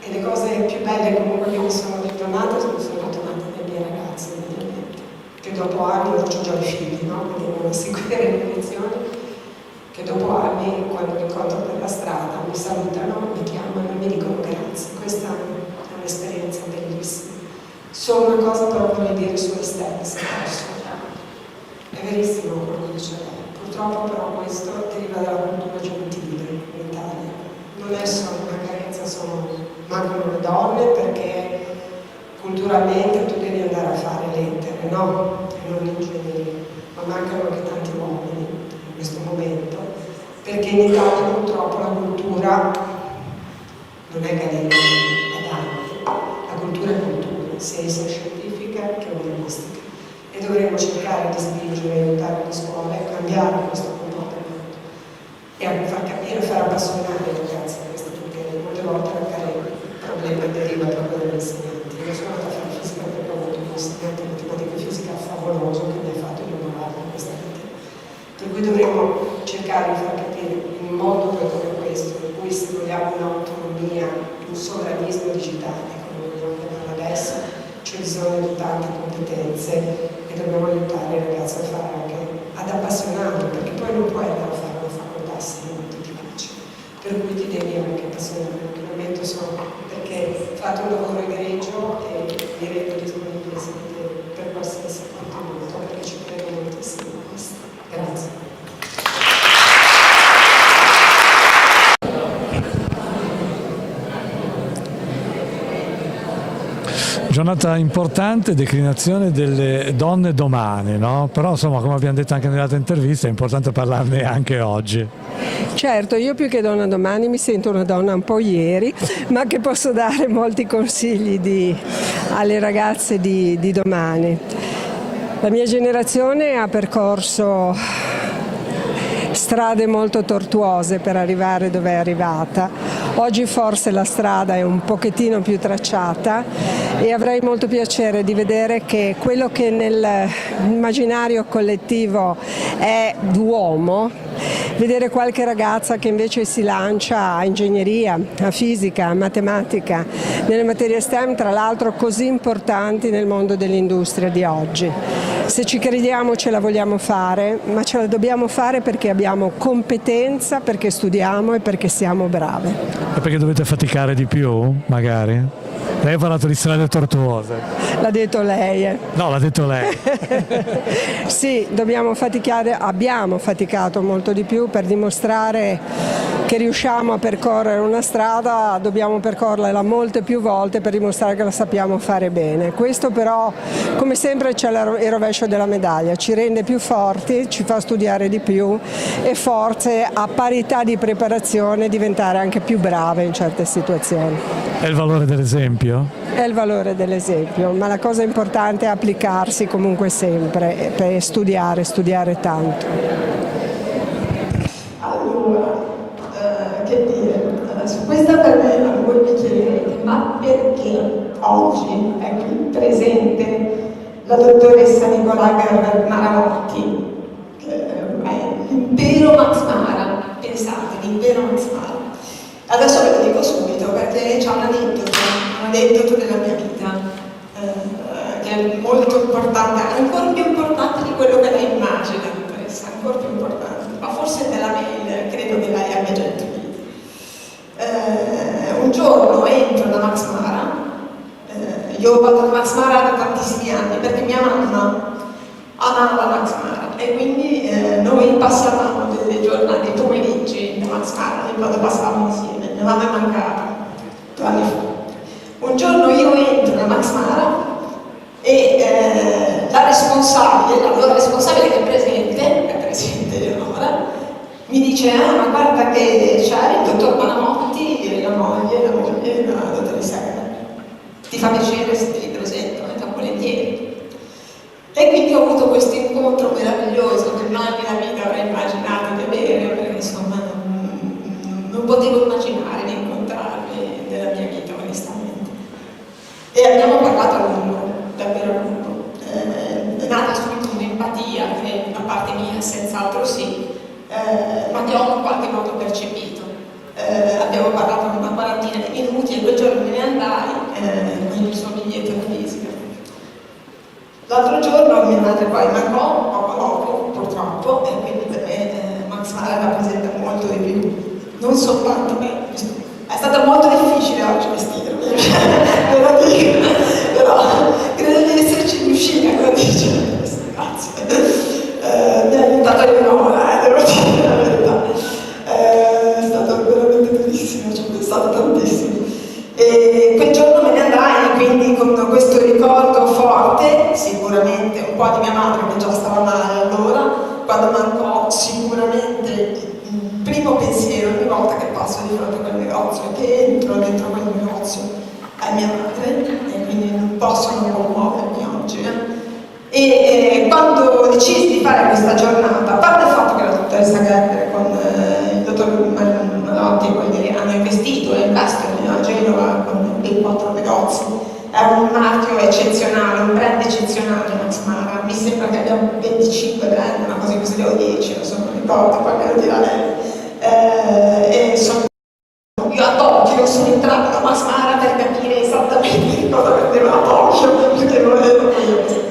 Speaker 9: E le cose più belle comunque che mi sono ritornate le mie ragazze, ovviamente, che dopo anni, ora ho già i figli, no? Quindi devono seguire le lezioni, che dopo anni, quando mi incontro per la strada, mi salutano, mi chiamano e mi dicono grazie. Questa è un'esperienza bellissima. Solo una cosa però voglio dire sulle stelle, se posso. È verissimo quello che dice lei. Purtroppo però questo deriva dalla cultura gentile in Italia. Non è solo una carenza, mancano le donne perché culturalmente tu devi andare a fare lettere, no? E non ingegneria. Ma mancano anche tanti uomini in questo momento, perché in Italia purtroppo la cultura non è gallega, è d'arte. La cultura è cultura, sia essa scientifica che umanistica, e dovremmo cercare di spingere e aiutare le scuole a cambiare questo comportamento e a far capire, a far appassionare i ragazzi a questo, perché molte volte il problema deriva proprio dagli insegnanti. Io sono andata a fare fisica perché ho avuto un insegnante di matematica e fisica favoloso che mi ha fatto innamorare di questa materia, per cui dovremmo cercare di far capire in un modo come questo, in cui se vogliamo un'autonomia, un sovranismo digitale come vogliamo chiamarlo adesso, c'è bisogno di tante competenze e dobbiamo aiutare i ragazzi a fare anche, ad appassionarli, perché poi non puoi andare a fare una facoltà se non ti piace, per cui ti devi anche appassionare. Naturalmente perché fate un lavoro egregio e vi rendo disponibile per qualsiasi contenuto, perché ci credo moltissimo a questo. Grazie.
Speaker 3: Giornata importante, declinazione delle donne domani, no? Però insomma, come abbiamo detto anche nell'altra intervista, è importante parlarne anche oggi.
Speaker 10: Certo, io più che donna domani mi sento una donna un po' ieri, ma che posso dare molti consigli alle ragazze di domani. La mia generazione ha percorso strade molto tortuose per arrivare dove è arrivata. Oggi forse la strada è un pochettino più tracciata e avrei molto piacere di vedere che quello che nell'immaginario collettivo è d'uomo, vedere qualche ragazza che invece si lancia a ingegneria, a fisica, a matematica, nelle materie STEM, tra l'altro così importanti nel mondo dell'industria di oggi. Se ci crediamo ce la vogliamo fare, ma ce la dobbiamo fare perché abbiamo competenza, perché studiamo e perché siamo brave.
Speaker 3: E perché dovete faticare di più, magari? Lei ha parlato di strade tortuose.
Speaker 10: L'ha detto lei.
Speaker 3: No, l'ha detto lei.
Speaker 10: Sì, dobbiamo faticare, abbiamo faticato molto di più per dimostrare che riusciamo a percorrere una strada dobbiamo percorrerla molte più volte per dimostrare che la sappiamo fare bene. Questo però, come sempre, c'è il rovescio della medaglia, ci rende più forti, ci fa studiare di più e forse a parità di preparazione diventare anche più brave in certe situazioni.
Speaker 3: È il valore dell'esempio?
Speaker 10: È il valore dell'esempio, ma la cosa importante è applicarsi comunque sempre per studiare tanto.
Speaker 9: Allora, che dire, su questa per me voi mi chiederete, ma perché oggi è qui presente la dottoressa Nicolà Maramotti, che è l'impero Max Mara, pensate, l'impero Max Mara. Adesso ve lo dico subito perché c'è un aneddoto della mia vita che è molto importante, ancora più importante di quello che lei immagina, dottoressa, ancora più importante, ma forse nella mail credo che lei abbia già intuito. Un giorno entro da Max Mara, io vado da Max Mara da tantissimi anni perché mia mamma amava Max Mara e quindi noi passavamo delle giornate, dei pomeriggi da Max Mara, e quando passavamo insieme, mia mamma è mancata 2 anni fa. Un giorno io entro da Max Mara e la responsabile che è presente Eleonora, mi dice: ma guarda che c'è il dottor Maramotti e la moglie della dottoressa Guerra. Ti fa piacere se ti ripresento? Volentieri. E quindi ho avuto questo incontro meraviglioso che mai nella vita avrei immaginato di avere, perché insomma non potevo immaginare di incontrarmi nella mia vita, onestamente. E abbiamo parlato a lungo, davvero a lungo. È nata subito un'empatia che da parte mia senz'altro sì, ma che ho in qualche modo percepito. Abbiamo parlato una quarantina di minuti e quel giorno me ne andai con il suo biglietto di visita. L'altro giorno mia madre poi mancò poco dopo, purtroppo, e quindi per me Max Mara rappresenta molto di più. Non soltanto me, è stato molto difficile oggi vestirmi, ve lo dico, però credo di esserci riuscita, come dice. Grazie. Mi ha aiutato Eleonora, devo dire la verità. È stato veramente bellissimo, ci ho pensato tantissimo. E quel giorno me ne andai, quindi con questo ricordo forte, sicuramente un po' di mia madre che già stava male allora, quando mancò sicuramente il primo pensiero ogni volta che passo di fronte a quel negozio, che entro dentro quel negozio, è mia madre, e quindi non posso non commuovermi oggi. E quando decisi di fare questa giornata, a parte il fatto che la dottoressa Gerber con il dottor Maramotti hanno investito e investono a Genova con ben 4 negozi, è un marchio eccezionale, un brand eccezionale Max Mara, mi sembra che abbiamo 25 brand, una cosa così, o 10, non ricordo, poi me lo dirà lei. Io a Tokyo sono entrata da Max Mara per capire esattamente di cosa vendeva a Tokyo, perché non ero io.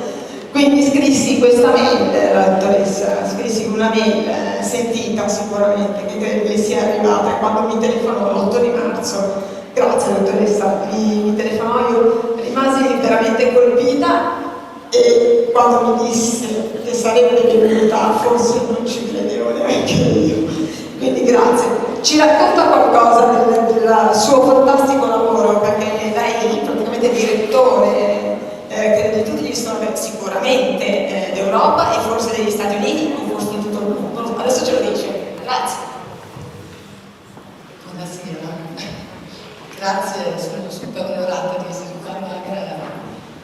Speaker 9: Quindi scrissi questa mail alla dottoressa, scrissi una mail sentita sicuramente, che credo che sia arrivata, e quando mi telefonò l'8 di marzo, grazie dottoressa, mi telefonò, io rimasi veramente colpita e quando mi disse che sarebbe venuta forse non ci credevo neanche io, quindi grazie. Ci racconta qualcosa del suo fantastico lavoro, perché lei è praticamente direttore credo di tutti gli store sicuramente d'Europa e forse degli Stati Uniti o forse di tutto il mondo. Adesso ce lo dice. Grazie.
Speaker 5: Buonasera. Grazie, sono super onorata di essere qua,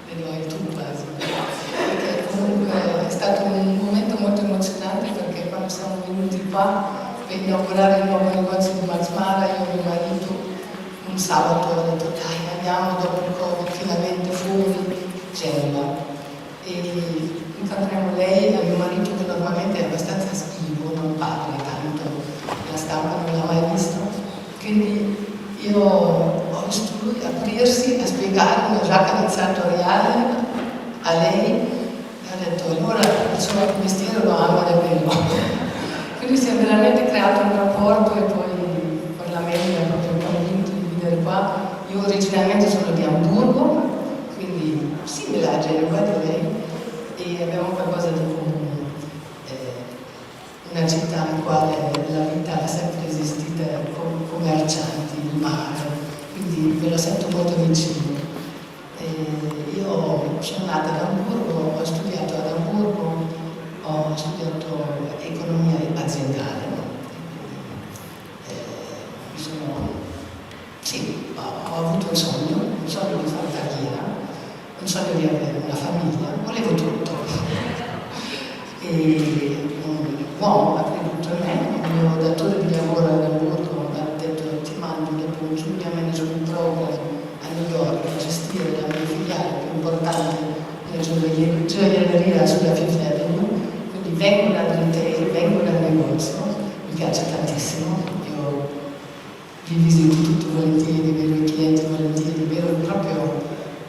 Speaker 5: vedo il tuo quasi. Perché comunque è stato un momento molto emozionante, perché quando siamo venuti qua per inaugurare il nuovo negozio di Max Mara, io e mio marito un sabato ho detto dai, andiamo dopo il Covid finalmente fuori Genova e incontriamo lei e mio marito, che normalmente è abbastanza schivo, non parla tanto, la stampa non l'ha mai visto, quindi io ho visto lui aprirsi a spiegare una giacca sartoriale a lei e ho detto allora il suo mestiere lo ama davvero. Quindi si è veramente creato un rapporto e poi con la mente mi ha proprio convinto di venire qua. Io originalmente sono di Amburgo, quindi simile a Genova di lei, e abbiamo qualcosa di comune, una città in quale la vita ha sempre esistito
Speaker 11: commercianti, il mare, quindi me lo sento molto vicino. Io sono nata ad Amburgo, ho studiato ad Amburgo, ho studiato economia aziendale. Ho avuto un sogno di fare carriera, un sogno di avere una famiglia, volevo tutto. E un uomo ha creduto in me, il mio datore di lavoro ad Amburgo mi ha detto ti mando dopo un Junior Management Program a New York a gestire la mia filiale più importante nella gioielleria sulla Fifth Avenue, quindi vengo dal retail, vengo dal negozio, mi piace tantissimo. Vi visito tutti volentieri, vedo i clienti volentieri, vedo proprio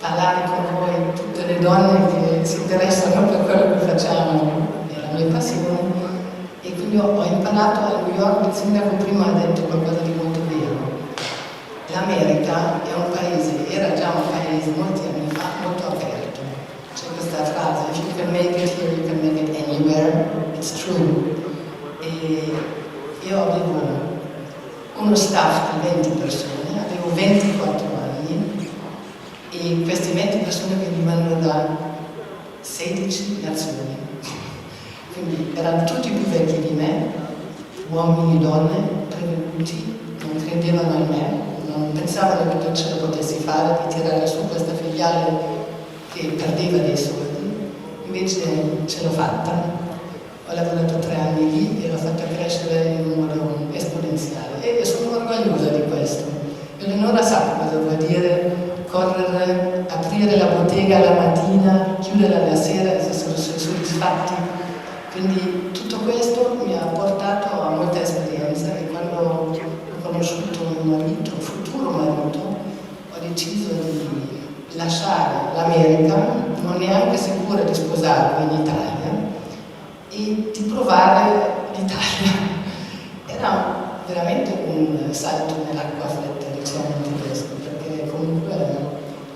Speaker 11: parlare con voi, tutte le donne che si interessano per quello che facciamo, è la mia passione. E quindi ho imparato a New York, il sindaco prima ha detto qualcosa di molto vero. L'America è un paese, era già un paese molti anni fa, molto aperto. C'è questa frase, if you can make it here, you can make it anywhere, it's true. E io avevo uno staff di 20 persone, avevo 24 anni e queste 20 persone venivano da 16 nazioni, quindi erano tutti più vecchi di me, uomini e donne, prevenuti, non credevano in me, non pensavano che non ce la potessi fare di tirare su questa filiale che perdeva dei soldi, invece ce l'ho fatta. Ho lavorato 3 anni lì e l'ho fatta crescere in un modo esponenziale e sono orgogliosa di questo. Eleonora sa cosa vuol dire correre, aprire la bottega la mattina, chiuderla la sera e essere soddisfatti. Quindi tutto questo mi ha portato a molta esperienza e quando ho conosciuto mio marito, futuro marito, ho deciso di lasciare l'America, non neanche sicura di sposarmi in Italia, e di provare l'Italia. Era veramente un salto nell'acqua fredda, diciamo in tedesco, perché comunque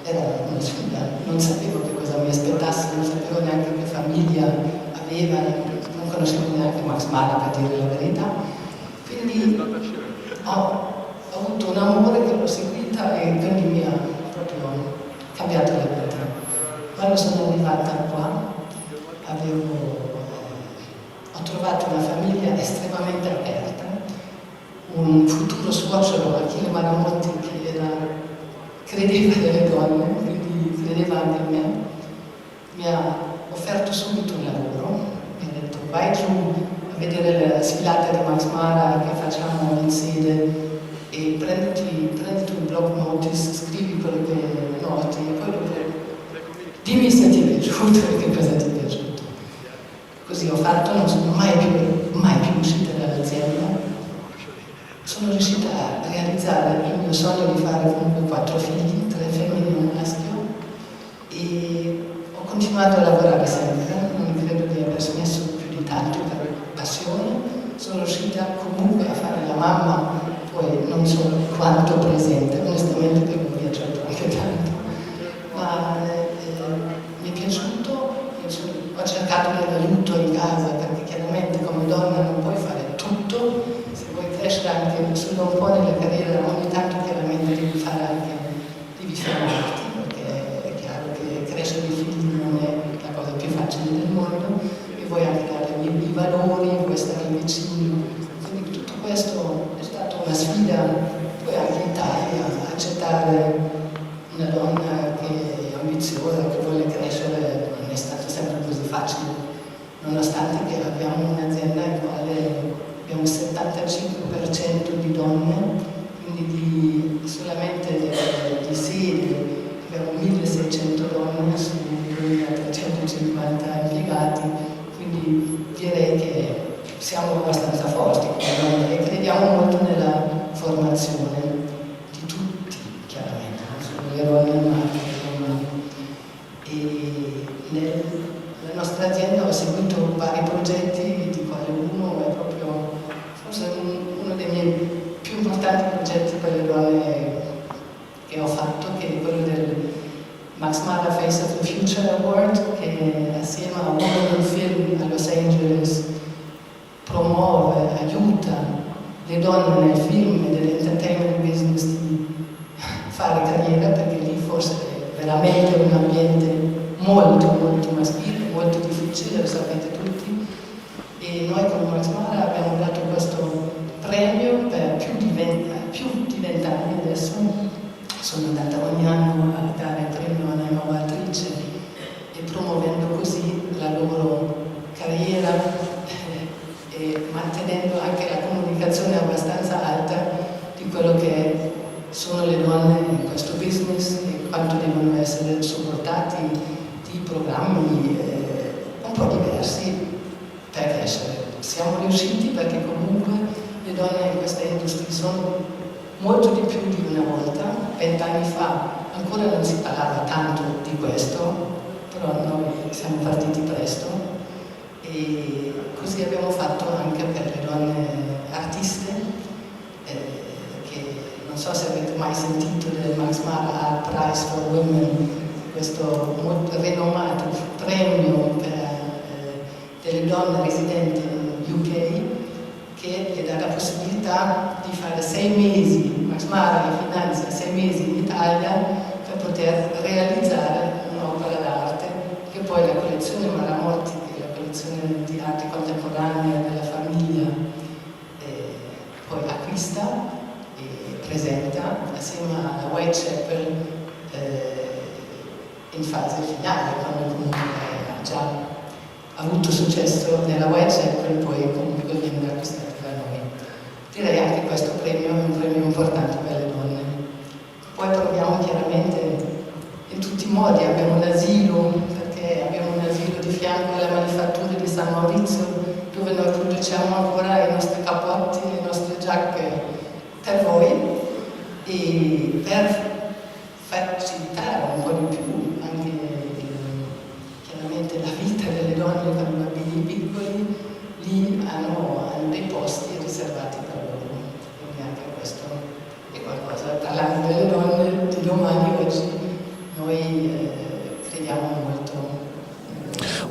Speaker 11: era una sfida, non sapevo che cosa mi aspettasse, non sapevo neanche che famiglia aveva, non conoscevo neanche Max Mara per dire la verità, quindi ho avuto un amore che l'ho seguita e quindi mi ha proprio cambiato la vita. Quando sono arrivata qua ho trovato una famiglia estremamente aperta, un futuro suocero, Achille Maramonti, che credeva nelle donne, quindi credeva anche in me, mi ha offerto subito un lavoro, mi ha detto vai giù a vedere la sfilata di Max Mara che facciamo in sede e prenditi un blog notice, scrivi quello che noti e poi dimmi se ti è piaciuto e che cosa ti è piaciuto. Così ho fatto, non sono mai più uscita dall'azienda. Sono riuscita a realizzare il mio sogno di fare comunque 4 figli, 3 femmine e un maschio e ho continuato a lavorare sempre, non credo di aver smesso più di tanto per passione. Sono riuscita comunque a fare la mamma, poi non so quanto presente, onestamente perché mi piace anche tanto, ma mi è piaciuto. Ho cercato l'aiuto in casa perché chiaramente come donna non puoi fare tutto, se vuoi crescere anche solo un po' nella carriera ogni tanto chiaramente devi fermarti perché è chiaro che crescere i figli non è la cosa più facile del mondo e vuoi anche dare i valori, vuoi stare vicino, quindi tutto questo è stata una sfida poi anche in Italia, accettare una donna che è ambiziosa, che vuole crescere. Non è stato sempre così facile, nonostante che abbiamo un'azienda in quale abbiamo il 75% di donne, quindi solamente di sede abbiamo 1600 donne su 2350 impiegati, quindi direi che siamo abbastanza forti come donne e crediamo molto nella formazione di tutti, chiaramente, non solo le donne ma anche le donne. Nella nostra azienda ho seguito vari progetti, di quali uno è proprio forse uno dei miei più importanti progetti per le donne che ho fatto, che è quello del Max Mara Face of the Future Award, che assieme a Women in Film a Los Angeles promuove, aiuta le donne nel film e nell'entertainment business di fare carriera, perché lì forse è veramente un ambiente molto molto maschile, molto difficile, lo sapete tutti, e noi come Max Mara abbiamo dato questo premio per più di 20 anni adesso. Sono andata ogni anno a dare il premio alla nuova attrice e promuovendo così la loro carriera e mantenendo anche la comunicazione abbastanza alta di quello che sono le donne in questo business e quanto devono essere supportati di programmi un po' diversi per crescere. Siamo riusciti perché comunque le donne in questa industria sono molto di più di una volta. 20 anni fa ancora non si parlava tanto di questo, però noi siamo partiti presto e così abbiamo fatto anche per le donne artiste, che non so se avete mai sentito del Max Mara Art Prize for Women, questo molto rinomato premio per delle donne residenti in UK, che le dà la possibilità di fare 6 mesi, Max Mara le finanzia 6 mesi in Italia per poter realizzare un'opera d'arte che poi la collezione Maramotti, che è la collezione di arte contemporanea della famiglia, poi acquista e presenta assieme alla Whitechapel in fase finale, quando comunque ha già avuto successo nella Whitechapel, poi comunque viene acquistato da noi. Direi anche che questo premio è un premio importante per le donne. Poi proviamo chiaramente in tutti i modi, abbiamo un asilo, perché abbiamo un asilo di fianco alla manifattura di San Maurizio, dove noi produciamo ancora i nostri cappotti, le nostre giacche per voi e per facilitare un po' di più anche chiaramente la vita delle donne con i bambini piccoli, lì hanno dei posti riservati per loro, quindi anche questo è qualcosa. Parlando delle donne di domani, oggi noi crediamo molto.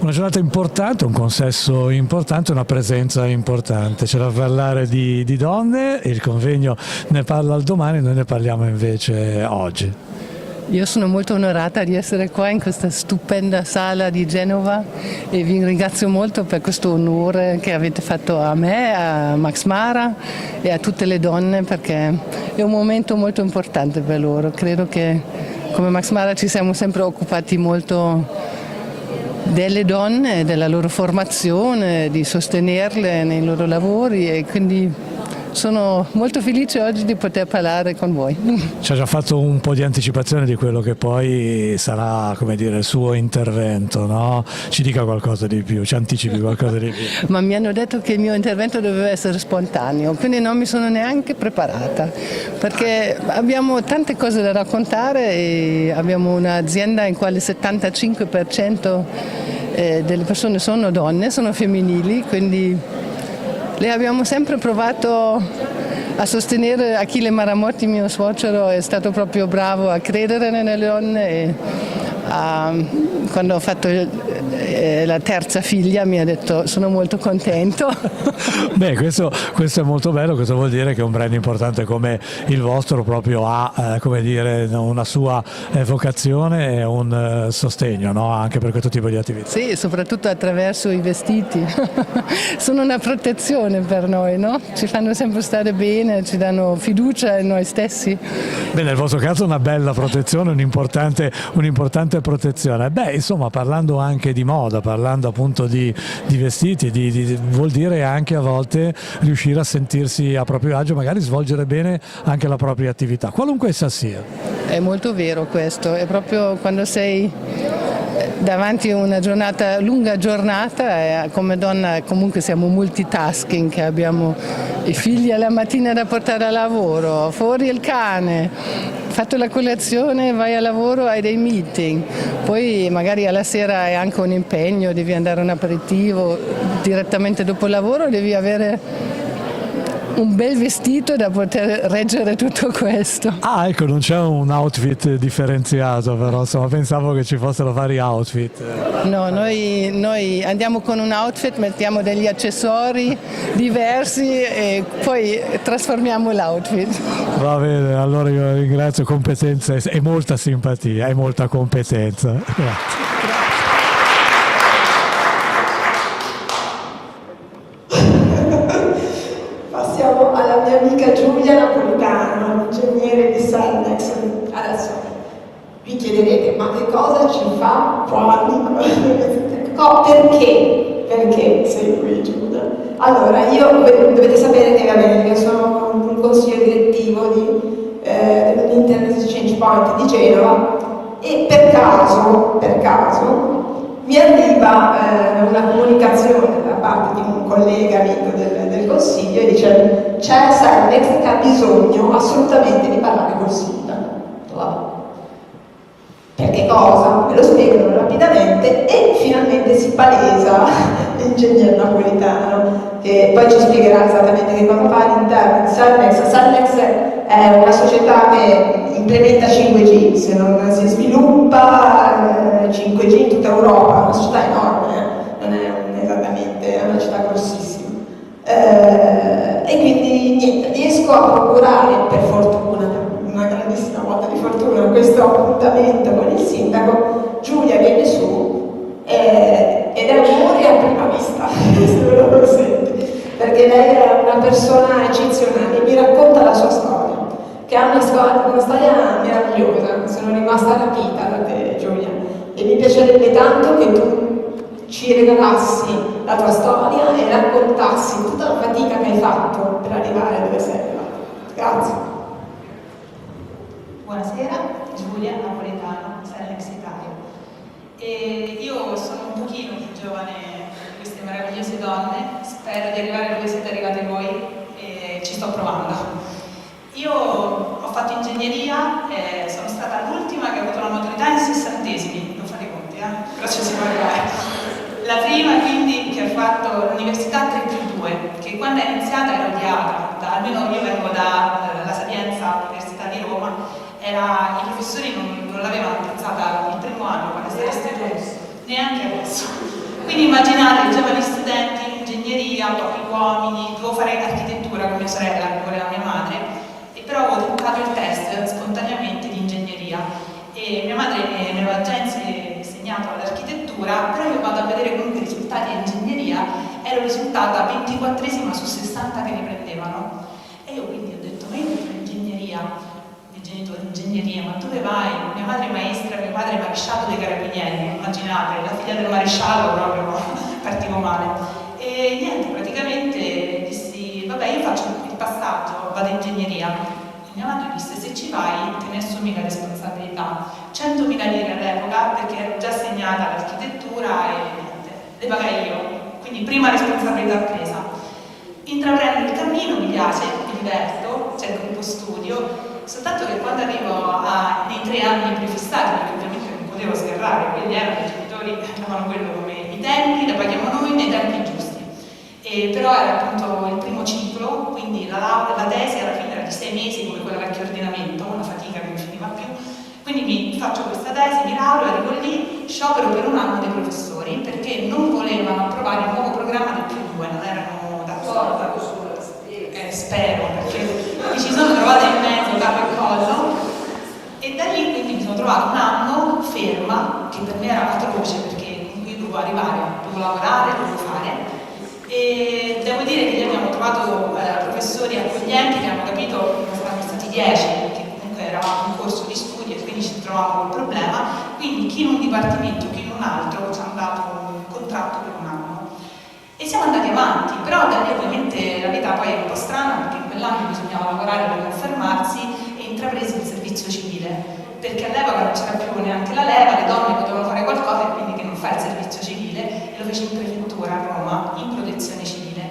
Speaker 3: Una giornata importante, un consesso importante, una presenza importante. C'è da parlare di donne, il convegno ne parla il domani, noi ne parliamo invece oggi.
Speaker 12: Io sono molto onorata di essere qua in questa stupenda sala di Genova e vi ringrazio molto per questo onore che avete fatto a me, a Max Mara e a tutte le donne, perché è un momento molto importante per loro. Credo che come Max Mara ci siamo sempre occupati molto delle donne, della loro formazione, di sostenerle nei loro lavori e quindi sono molto felice oggi di poter parlare con voi.
Speaker 3: Ci ha già fatto un po' di anticipazione di quello che poi sarà, come dire, il suo intervento, no? Ci dica qualcosa di più, ci anticipi qualcosa di più.
Speaker 12: Ma mi hanno detto che il mio intervento doveva essere spontaneo, quindi non mi sono neanche preparata, perché abbiamo tante cose da raccontare e abbiamo un'azienda in cui il 75% delle persone sono donne, sono femminili, quindi le abbiamo sempre provato a sostenere. Achille Maramotti, mio suocero, è stato proprio bravo a credere nelle donne e quando ho fatto la terza figlia mi ha detto sono molto contento.
Speaker 3: Beh, questo è molto bello, questo vuol dire che un brand importante come il vostro proprio ha come dire, una sua vocazione e un sostegno, no? Anche per questo tipo di attività.
Speaker 12: Sì, soprattutto attraverso i vestiti. Sono una protezione per noi, no? Ci fanno sempre stare bene, ci danno fiducia in noi stessi.
Speaker 3: Beh, nel vostro caso una bella protezione, un'importante protezione. Beh, insomma, parlando anche di moda, parlando appunto di vestiti, vuol dire anche a volte riuscire a sentirsi a proprio agio, magari svolgere bene anche la propria attività, qualunque essa sia.
Speaker 12: È molto vero questo, è proprio quando sei davanti a una lunga giornata, come donna comunque siamo multitasking, che abbiamo i figli alla mattina da portare a lavoro, fuori il cane, fatto la colazione, vai a lavoro, hai dei meeting, poi magari alla sera hai anche un impegno, devi andare a un aperitivo, direttamente dopo il lavoro devi avere un bel vestito da poter reggere tutto questo.
Speaker 3: Ah, ecco, non c'è un outfit differenziato, però insomma pensavo che ci fossero vari outfit.
Speaker 12: No, noi andiamo con un outfit, mettiamo degli accessori diversi e poi trasformiamo l'outfit.
Speaker 3: Va bene, allora io ringrazio, competenza e molta simpatia e molta competenza. Grazie.
Speaker 9: Passiamo alla mia amica Giulia Napolitano, ingegnere di Selnex. Adesso vi chiederete, ma che cosa ci fa qua? Perché? Perché sei qui, Giulia? Allora, dovete sapere che va bene, io sono un consiglio direttivo dell'Internet Exchange Point di Genova e per caso mi arriva una comunicazione da parte di un collega amico del consiglio e dice: c'è Selnex che ha bisogno assolutamente di parlare col sindaco. Perché cosa? Me lo spiegano rapidamente e finalmente si palesa l'ingegner Napolitano, che poi ci spiegherà esattamente che cosa fa all'interno di Selnex. Selnex è una società che implementa 5G, se non si sviluppa 5G in tutta Europa, è una società enorme, non è esattamente, è una città grossissima. E quindi niente, riesco a procurare per fortuna, una grandissima volta di fortuna, questo appuntamento con il sindaco. Giulia viene su ed è amore a prima vista, se ve lo consente, perché lei è una persona eccezionale, mi racconta la sua storia, che ha una storia meravigliosa. Sono rimasta rapita da te, Giulia, e mi piacerebbe tanto che tu ci regalassi la tua storia e raccontassi tutta la fatica che hai fatto per arrivare dove sei arrivata. Grazie.
Speaker 13: Buonasera, Giulia Napolitano, Selnex Italia. E io sono un pochino più giovane di queste meravigliose donne, spero di arrivare dove siete arrivate voi e ci sto provando. Io ho fatto ingegneria, sono stata l'ultima che ha avuto la maturità in 60esimi, non fate conti, però ci si può arrivare. La prima quindi che ha fatto l'università 3+2, che quando è iniziata era odiata, almeno io vengo dalla Sapienza, Università di Roma. I professori non l'avevano apprezzata il primo anno quando è stata istituita, neanche adesso. Quindi immaginate i giovani studenti, ingegneria, pochi uomini, dovevo fare architettura con mia sorella, che voleva mia madre, e però ho tentato il test spontaneamente di ingegneria. E mia madre mi aveva già insegnato all'architettura, però io vado a vedere comunque i risultati di ingegneria, ero risultata 24esima su 60 che mi prendevano. E io quindi ho detto, ma io faccio ingegneria. Ingegneria, ma dove vai? Mia madre è maestra, mio padre è maresciallo dei carabinieri, immaginate, la figlia del maresciallo proprio partivo male. E niente, praticamente dissi, vabbè, io faccio il passaggio, vado in ingegneria. E mia madre disse, se ci vai te ne assumi la responsabilità. 100.000 lire all'epoca, perché ero già assegnata all'architettura e niente, le pagai io. Quindi prima responsabilità presa. Intraprendo il cammino, mi piace, mi diverto, c'è il gruppo studio. Soltanto che quando arrivo nei 3 anni prefissati, perché ovviamente non potevo sgarrare, quelli erano i genitori, davano quello come i tempi, la paghiamo noi nei tempi giusti. Però era appunto il primo ciclo, quindi la tesi alla fine era di 6 mesi come quella vecchio ordinamento, una fatica che non finiva più. Quindi mi faccio questa tesi, mi laureo, arrivo lì, sciopero per un anno dei professori perché non volevano approvare il nuovo programma del +2, non erano d'accordo. Spero, perché mi ci sono trovata in mezzo, capo e collo, e da lì quindi mi sono trovata un anno ferma, che per me era atroce perché io dovevo arrivare, dovevo lavorare, dovevo fare, e devo dire che lì abbiamo trovato professori accoglienti che hanno capito che non saranno stati 10, perché comunque eravamo in corso di studio e quindi ci trovavamo col problema, quindi chi in un dipartimento, chi in un altro ci hanno dato un contratto per un anno. E siamo andati avanti, però da lì ovviamente la vita poi è un po' strana perché in quell'anno bisognava lavorare per confermarsi e intrapresi il servizio civile, perché all'epoca non c'era più neanche la leva, le donne potevano fare qualcosa e quindi che non fa il servizio civile, e lo feci in prefettura a Roma, in protezione civile.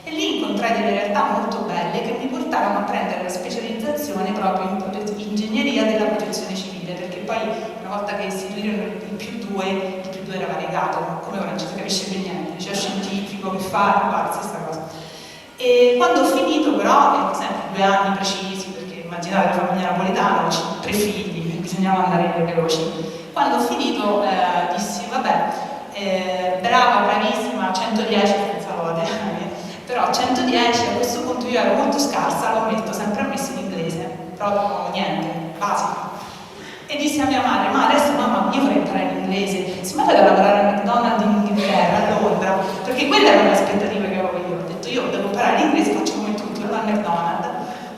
Speaker 13: E lì incontrai delle realtà molto belle che mi portarono a prendere la specializzazione proprio in ingegneria della protezione civile, perché poi una volta che istituirono il +2 era variegato, come ora non ci si capisce più niente, liceo scientifico, che fa, la stessa cosa. E quando ho finito però, sempre 2 anni precisi, perché immaginate la famiglia napoletana, 3 figli, bisognava andare veloci. Quando ho finito dissi, vabbè, brava, bravissima, 110 senza lode, però 110 a questo punto io ero molto scarsa, lo ammetto, sempre ammesso in inglese, proprio niente, basico. E dissi a mia madre, ma adesso mamma io vorrei imparare l'inglese, si mette a lavorare al McDonald's in Inghilterra, a Londra, perché quelle erano le aspettative che avevo io. Ho detto io devo imparare l'inglese, faccio come tutti, vado al McDonald's.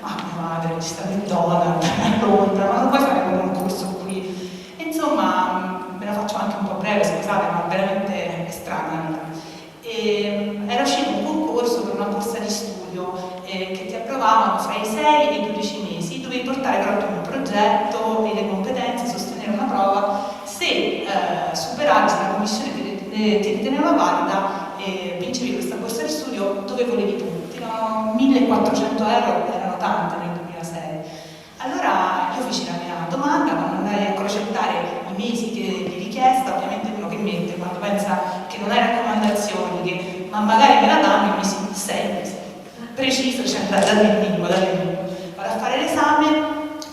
Speaker 13: Ma mia madre, ci sta McDonald's a Londra, ma non puoi fare un corso qui. E insomma, me la faccio anche un po' breve, scusate, ma veramente è strana. E era uscito un concorso per una borsa di studio che ti approvavano fra i 6 e i 12 mesi, dovevi portare però tu un progetto e le competenze, sostenere una prova, se superavi, se la commissione ti riteneva valida e vincevi questa borsa di studio, dove volevi tu? Erano 1.400 euro, erano tante nel 2006. Allora io feci la mia domanda, quando andai a crocettare i mesi di richiesta, ovviamente uno che mette quando pensa che non hai raccomandazioni, ma magari me la danno, mi si 6 mesi. Preciso, cioè dalle minimo. Vado a fare l'esame,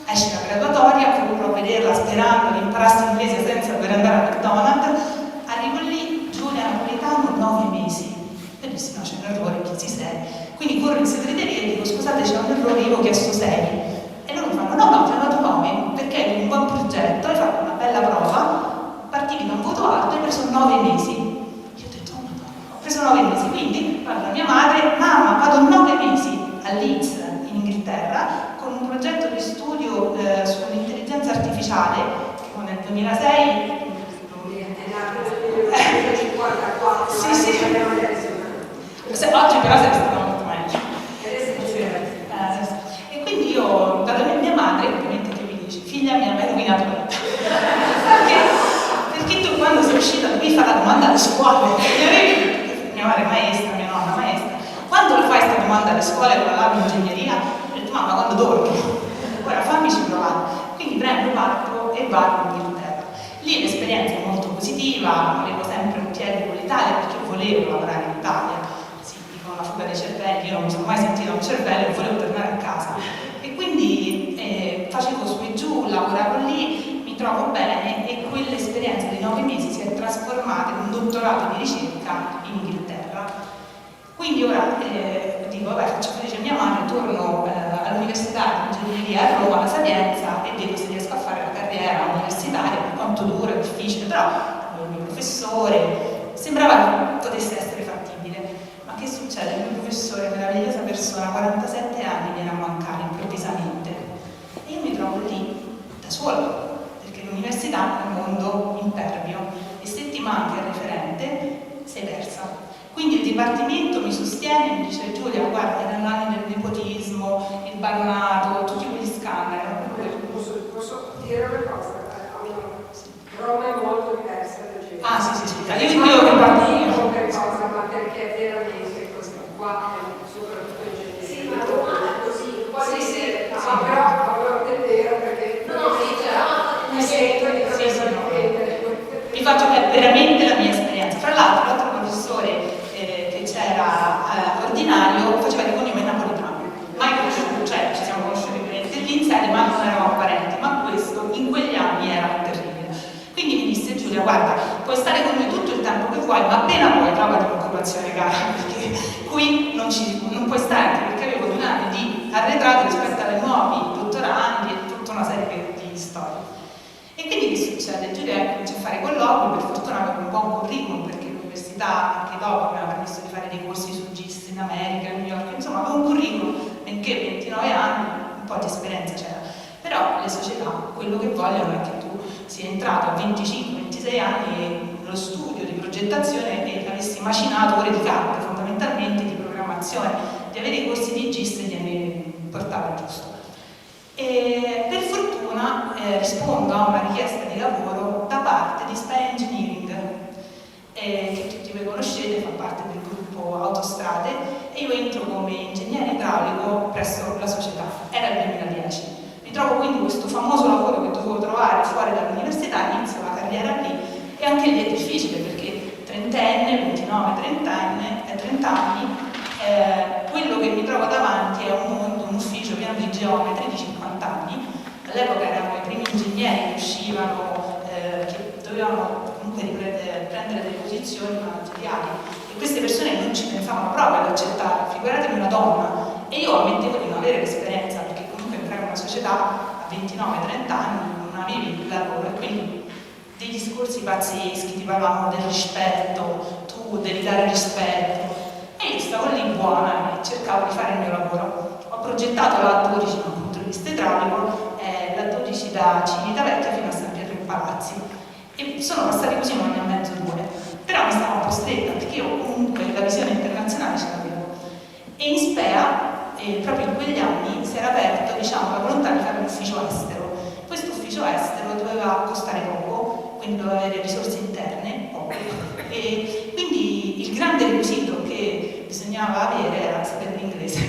Speaker 13: esce la graduatoria, corro a vederla sperando che imparassi inglese senza dover andare a McDonald's, arrivo lì, Giulia Napolitano, 9 mesi. E dissi no, c'è un errore, chiesi 6. Quindi corro in segreteria e dico scusate c'è un errore, io ho chiesto 6. E loro mi fanno no, ti hanno dato 9 perché hai un buon progetto, hai fatto una bella prova, partivi da un voto alto e hai preso 9 mesi. Io ho detto oh madonna, ho preso 9 mesi, quindi guarda mia madre, mamma vado 9 mesi a Leeds in Inghilterra con un progetto di studio sull'intelligenza artificiale che nel 2006 sì. Oggi però sei stata molto meglio. E quindi io vado da mia madre, ovviamente che mi dice figlia mia mi hai rovinato la vita. perché tu quando sei uscita dovevi fare la domanda alle scuole, mia madre maestra, mia nonna maestra, quando la fai questa domanda alle scuole con la laurea in ingegneria, ho detto mamma quando torno? Ora fammici provare. Quindi prendo parto e vado in Inghilterra. Lì l'esperienza è molto positiva, volevo sempre un piede con l'Italia perché volevo lavorare in Italia. Sì, dicono la fuga dei cervelli, io non mi sono mai sentita un cervello e volevo tornare a casa. E quindi facevo su e giù, lavoravo lì, mi trovo bene e quell'esperienza di 9 mesi si è trasformata in un dottorato di ricerca in Inghilterra. Quindi ora dico, vabbè, faccio felice mia madre, torno all'università di ingegneria a Roma, alla Sapienza, e vedo se riesco a fare la carriera universitaria, per quanto dura, è difficile, però il mio professore sembrava che potesse essere fattibile. Ma che succede? Il mio professore, meravigliosa persona, 47 anni, viene a mancare improvvisamente. E io mi trovo lì da sola, perché l'università è un mondo impervio e se ti manca il referente sei persa. Quindi il dipartimento mi sostiene e mi dice Giulia, guarda, erano anni del nepotismo, il baronato, tutti quegli scandali.
Speaker 9: Posso dire una cosa? Roma è molto diversa da Genova.
Speaker 13: Ah sì, scusa, io che parlo io.
Speaker 9: Per cosa, ma perché veramente così qua, soprattutto in genere. Sì, ma Roma è così. Sì, ma però è vero perché mi sento di
Speaker 13: vi faccio veramente la mia esperienza. Fra l'altro l'altro professore che c'era ordinario faceva il cognome napoletano, mai conosciuto, cioè ci siamo conosciuti lì in sede ma non eravamo parenti, ma questo in quegli anni era terribile. Quindi mi disse Giulia, guarda, puoi stare con noi tutto il tempo che vuoi, ma appena vuoi trovati un'occupazione cara, perché qui non puoi stare, anche perché avevo 2 anni di arretrato rispetto ai nuovi dottorandi e tutta una serie di storie. E quindi che succede? Giulia comincia a fare colloqui, per fortuna avevo un buon curriculum perché l'università anche dopo mi aveva permesso di fare dei corsi su GIS in America, in New York, insomma avevo un curriculum, benché 29 anni, un po' di esperienza c'era. Però le società quello che vogliono è che tu sia entrato a 25-26 anni nello studio di progettazione e avessi macinato ore di carta, fondamentalmente di programmazione, di avere i corsi di GIS e di averli portati giusto. E per fortuna rispondo a una richiesta di lavoro da parte di Spy Engineering, che tutti voi conoscete, fa parte del gruppo Autostrade, e io entro come ingegnere idraulico presso la società. Era il 2010. Mi trovo quindi questo famoso lavoro che dovevo trovare fuori dall'università, inizio la carriera lì e anche lì è difficile perché 30enne, 29, 30 anni, quello che mi trovo davanti è un mondo, un ufficio pieno di geometri di 50 anni. All'epoca erano i primi ingegneri che uscivano, che dovevano comunque prendere delle posizioni manageriali, e queste persone non ci pensavano proprio ad accettare, figuratevi una donna. E io ammettevo di non avere l'esperienza, perché comunque entrare in una società a 29-30 anni non avevi il lavoro, e quindi dei discorsi pazzeschi, ti parlavano del rispetto, tu devi dare rispetto, e io stavo lì buona e cercavo di fare il mio lavoro. Ho progettato la A12 da un punto di vista idraulico, la 12 da Civitavecchia fino a San Pietro in Palazzi, e sono passati così 1 anno e mezzo, 2, però mi stavo un po' stretta perché io comunque la visione internazionale ce l'avevo. E in SPEA, proprio in quegli anni, si era aperto, diciamo, la volontà di fare un ufficio estero. Questo ufficio estero doveva costare poco, quindi doveva avere risorse interne poche, e quindi il grande requisito che bisognava avere era sapere l'inglese.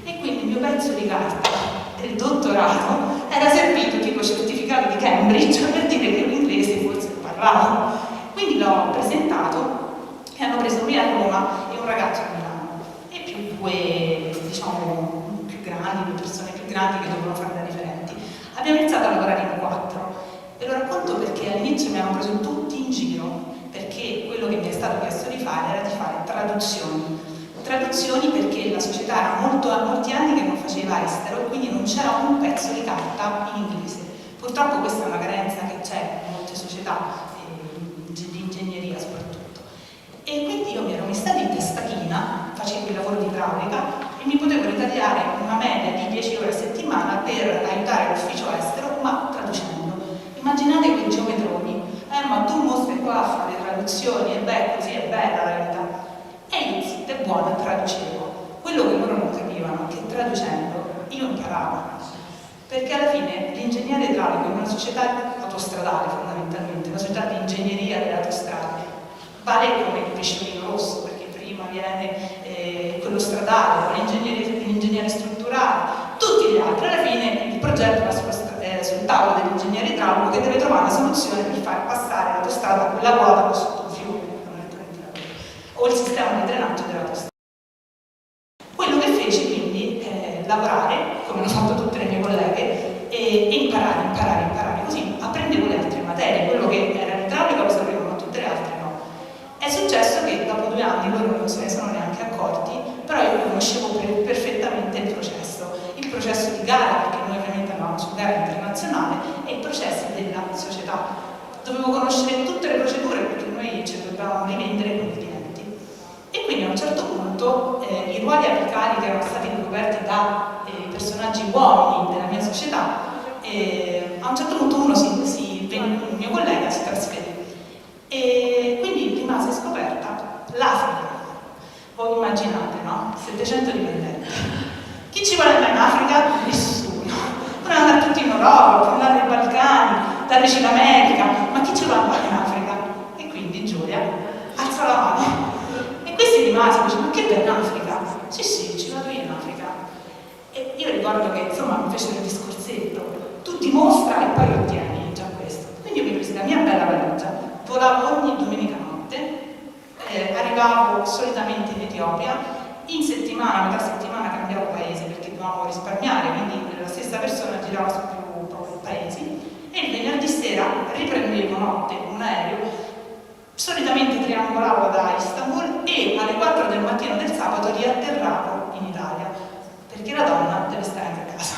Speaker 13: E quindi il mio pezzo di carta del dottorato era servito tipo certificato di Cambridge per dire che l'inglese forse lo parlavo. Quindi l'ho presentato e hanno preso me a Roma e un ragazzo a Milano, e più due, diciamo, più grandi, 2 persone più grandi che dovevano fare da referenti. Abbiamo iniziato a lavorare in 4. Ve lo racconto perché all'inizio mi hanno preso tutti in giro, perché quello che mi è stato chiesto di fare era di fare traduzioni. Traduzioni perché la società era molti anni che non faceva estero, e quindi non c'era un pezzo di carta in inglese. Purtroppo questa è una carenza che c'è in molte società, di ingegneria soprattutto. E quindi io mi ero messa lì in testa china, facevo il lavoro di idraulica e mi potevo ritagliare una media di 10 ore a settimana per aiutare l'ufficio estero, ma traducendo. Immaginate quei geometroni, ma tu mostri qua a fare le traduzioni, e beh, così è bella la vita. E io, zitta e buona, traducevo. Quello che loro non capivano è che traducendo io imparavo. Perché alla fine l'ingegnere idraulico in una società autostradale, fondamentalmente, una società di ingegneria delle autostrade, vale come il pesciolino rosso, perché prima viene quello stradale, poi l'ingegnere strutturale, tutti gli altri. Alla fine il progetto va sul tavolo dell'ingegnere idraulico, che deve trovare una soluzione per far passare l'autostrada a quella quota sotto un fiume, o il sistema di drenaggio dell'autostrada. Quello che feci quindi è lavorare, come hanno fatto tutte le mie colleghe, e imparare, così apprendevo le altre materie. Quello che era l'idraulica lo sapevo, ma tutte le altre no. È successo che dopo 2 anni loro non se ne sono neanche accorti, però io conoscevo perfettamente il processo di gara, perché noi ovviamente andavamo su gara internazionale, e i processi della società. Dovevo conoscere tutte le procedure, perché noi ci dovevamo rivendere come clienti. E quindi a un certo punto i ruoli apicali che erano stati ricoperti da personaggi uomini della mia società, a un certo punto un mio collega si trasferì, e quindi rimase scoperta l'Africa. Voi immaginate, no? 700 dipendenti. Chi ci vuole andare in Africa? Nessuno. Volevano andare tutti in Europa, andare nei Balcani, darci l'America, ma chi ci vuole andare in Africa? E quindi Giulia alza la mano. E questi rimasero, dice, ma che vai in Africa? Sì, ci vado io in Africa. E io ricordo che insomma mi fecero il discorsetto, tu dimostra e poi ottieni già questo. Quindi io mi presi la mia bella valigia, volavo ogni domenica notte, arrivavo solitamente in Etiopia, in settimana, metà settimana cambiavo paese perché dovevamo risparmiare, quindi la stessa persona girava su più paesi, e il venerdì sera riprendevo notte un aereo, solitamente triangolavo da Istanbul, e alle 4 del mattino del sabato riatterravo in Italia, perché la donna deve stare anche a casa.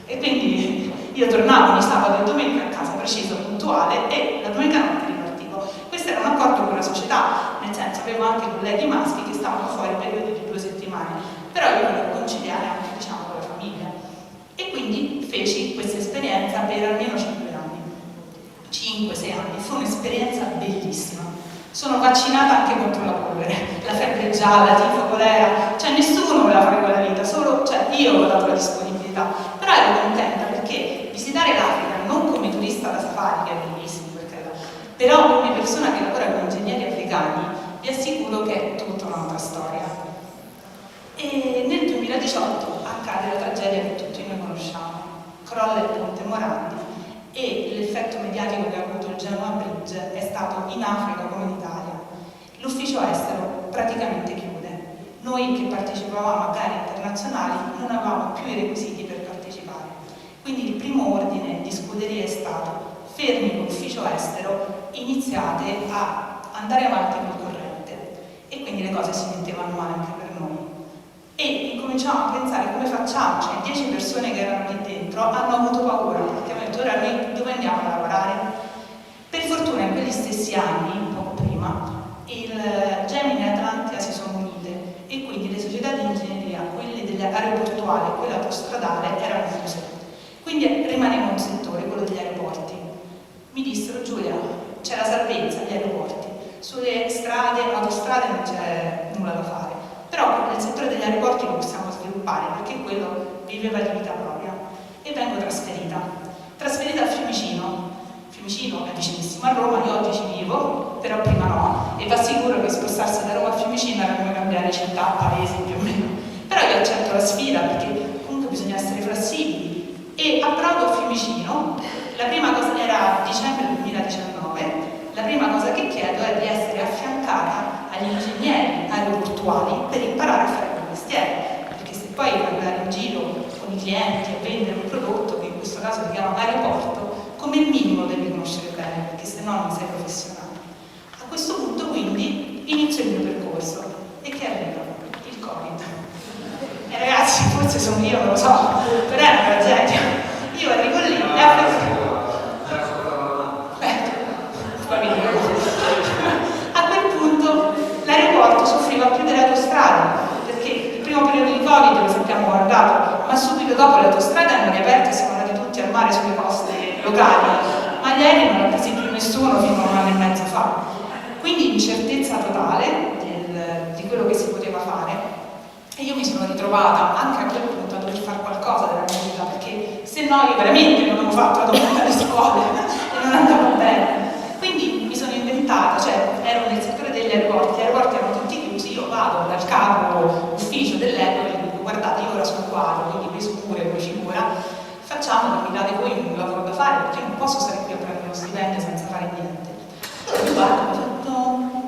Speaker 13: E quindi io tornavo ogni sabato e domenica a casa preciso, puntuale, e la domenica notte ripartivo. Questo era un accordo con la società, nel senso avevo anche colleghi maschi che stavano fuori periodi di 2 settimane, però io volevo conciliare anche, diciamo, con la famiglia. E quindi feci questa esperienza per almeno 5 anni, 5-6 anni. Fu un'esperienza bellissima. Sono vaccinata anche contro la polvere, la febbre gialla, tifo, colera, cioè nessuno voleva fare quella vita, solo io ho dato la disponibilità. Però ero contenta perché visitare l'Africa non come turista da safari, che è bellissimo per carità, però come persona che lavora con ingegneri africani vi assicuro che è tutta un'altra storia. E nel 2018 accade la tragedia che tutti noi conosciamo, crolla il ponte Morandi, e l'effetto mediatico che ha avuto il Genoa Bridge è stato in Africa come in Italia. L'ufficio estero praticamente chiude. Noi che partecipavamo a gare internazionali non avevamo più i requisiti per partecipare. Quindi il primo ordine di scuderie è stato: fermi con l'ufficio estero, iniziate a andare avanti col corrente. E quindi le cose si mettevano male anche per noi. E incominciamo a pensare come facciamo, cioè 10 persone che erano lì dentro hanno avuto paura, perché hanno detto: ora noi dove andiamo a lavorare? Per fortuna in quegli stessi anni, poco prima, il Gemini e Atlantia si sono unite e quindi le società di ingegneria, quelle dell'aeroportuale e quella autostradale, erano fuse. Quindi rimaneva un settore, quello degli aeroporti. Mi dissero: Giulia, c'è la salvezza agli aeroporti, sulle strade, autostrade non c'è nulla da fare, però nel settore degli aeroporti lo possiamo sviluppare, perché quello viveva di vita propria. E vengo trasferita a Fiumicino. Fiumicino è vicinissimo a Roma, io oggi ci vivo, però prima no, e vi assicuro che spostarsi da Roma a Fiumicino era come cambiare città, paese più o meno. Però io accetto la sfida, perché comunque bisogna essere flessibili, e approdo a Fiumicino. La prima cosa, era dicembre 2019, la prima cosa che chiedo è di essere affiancata agli ingegneri aeroportuali per imparare a fare quel mestiere, perché se poi vuoi andare in giro con i clienti a vendere un prodotto, che in questo caso si chiama aeroporto, come minimo devi conoscere bene, perché se no non sei professionale. A questo punto quindi inizio il mio percorso, e che arriva? Il Covid. E ragazzi, forse sono io, non lo so, però è una tragedia. Io arrivo lì e a quel punto l'aeroporto soffriva più delle autostrade, perché il primo periodo di Covid lo sappiamo guardato, ma subito dopo le autostrade hanno riaperto e siamo andati tutti al mare sulle coste locali, ma gli aerei non l'ha presi più nessuno fino a un anno e mezzo fa. Quindi incertezza totale di quello che si poteva fare, e io mi sono ritrovata anche a quel punto a dover fare qualcosa della mia vita, perché se no io veramente non avevo fatto la domanda alle scuole e non andava bene. Quindi mi sono inventata, cioè ero nel settore degli aeroporti, gli aeroporti erano tutti chiusi, io vado dal capo ufficio dell'Eco e gli dico: guardate, io ora sono qua, quindi peso pure come figura, facciamo che mi date voi un lavoro da fare, perché io non posso stare qui a prendere uno stipendio senza fare niente. Allora mi guardo e mi ho detto: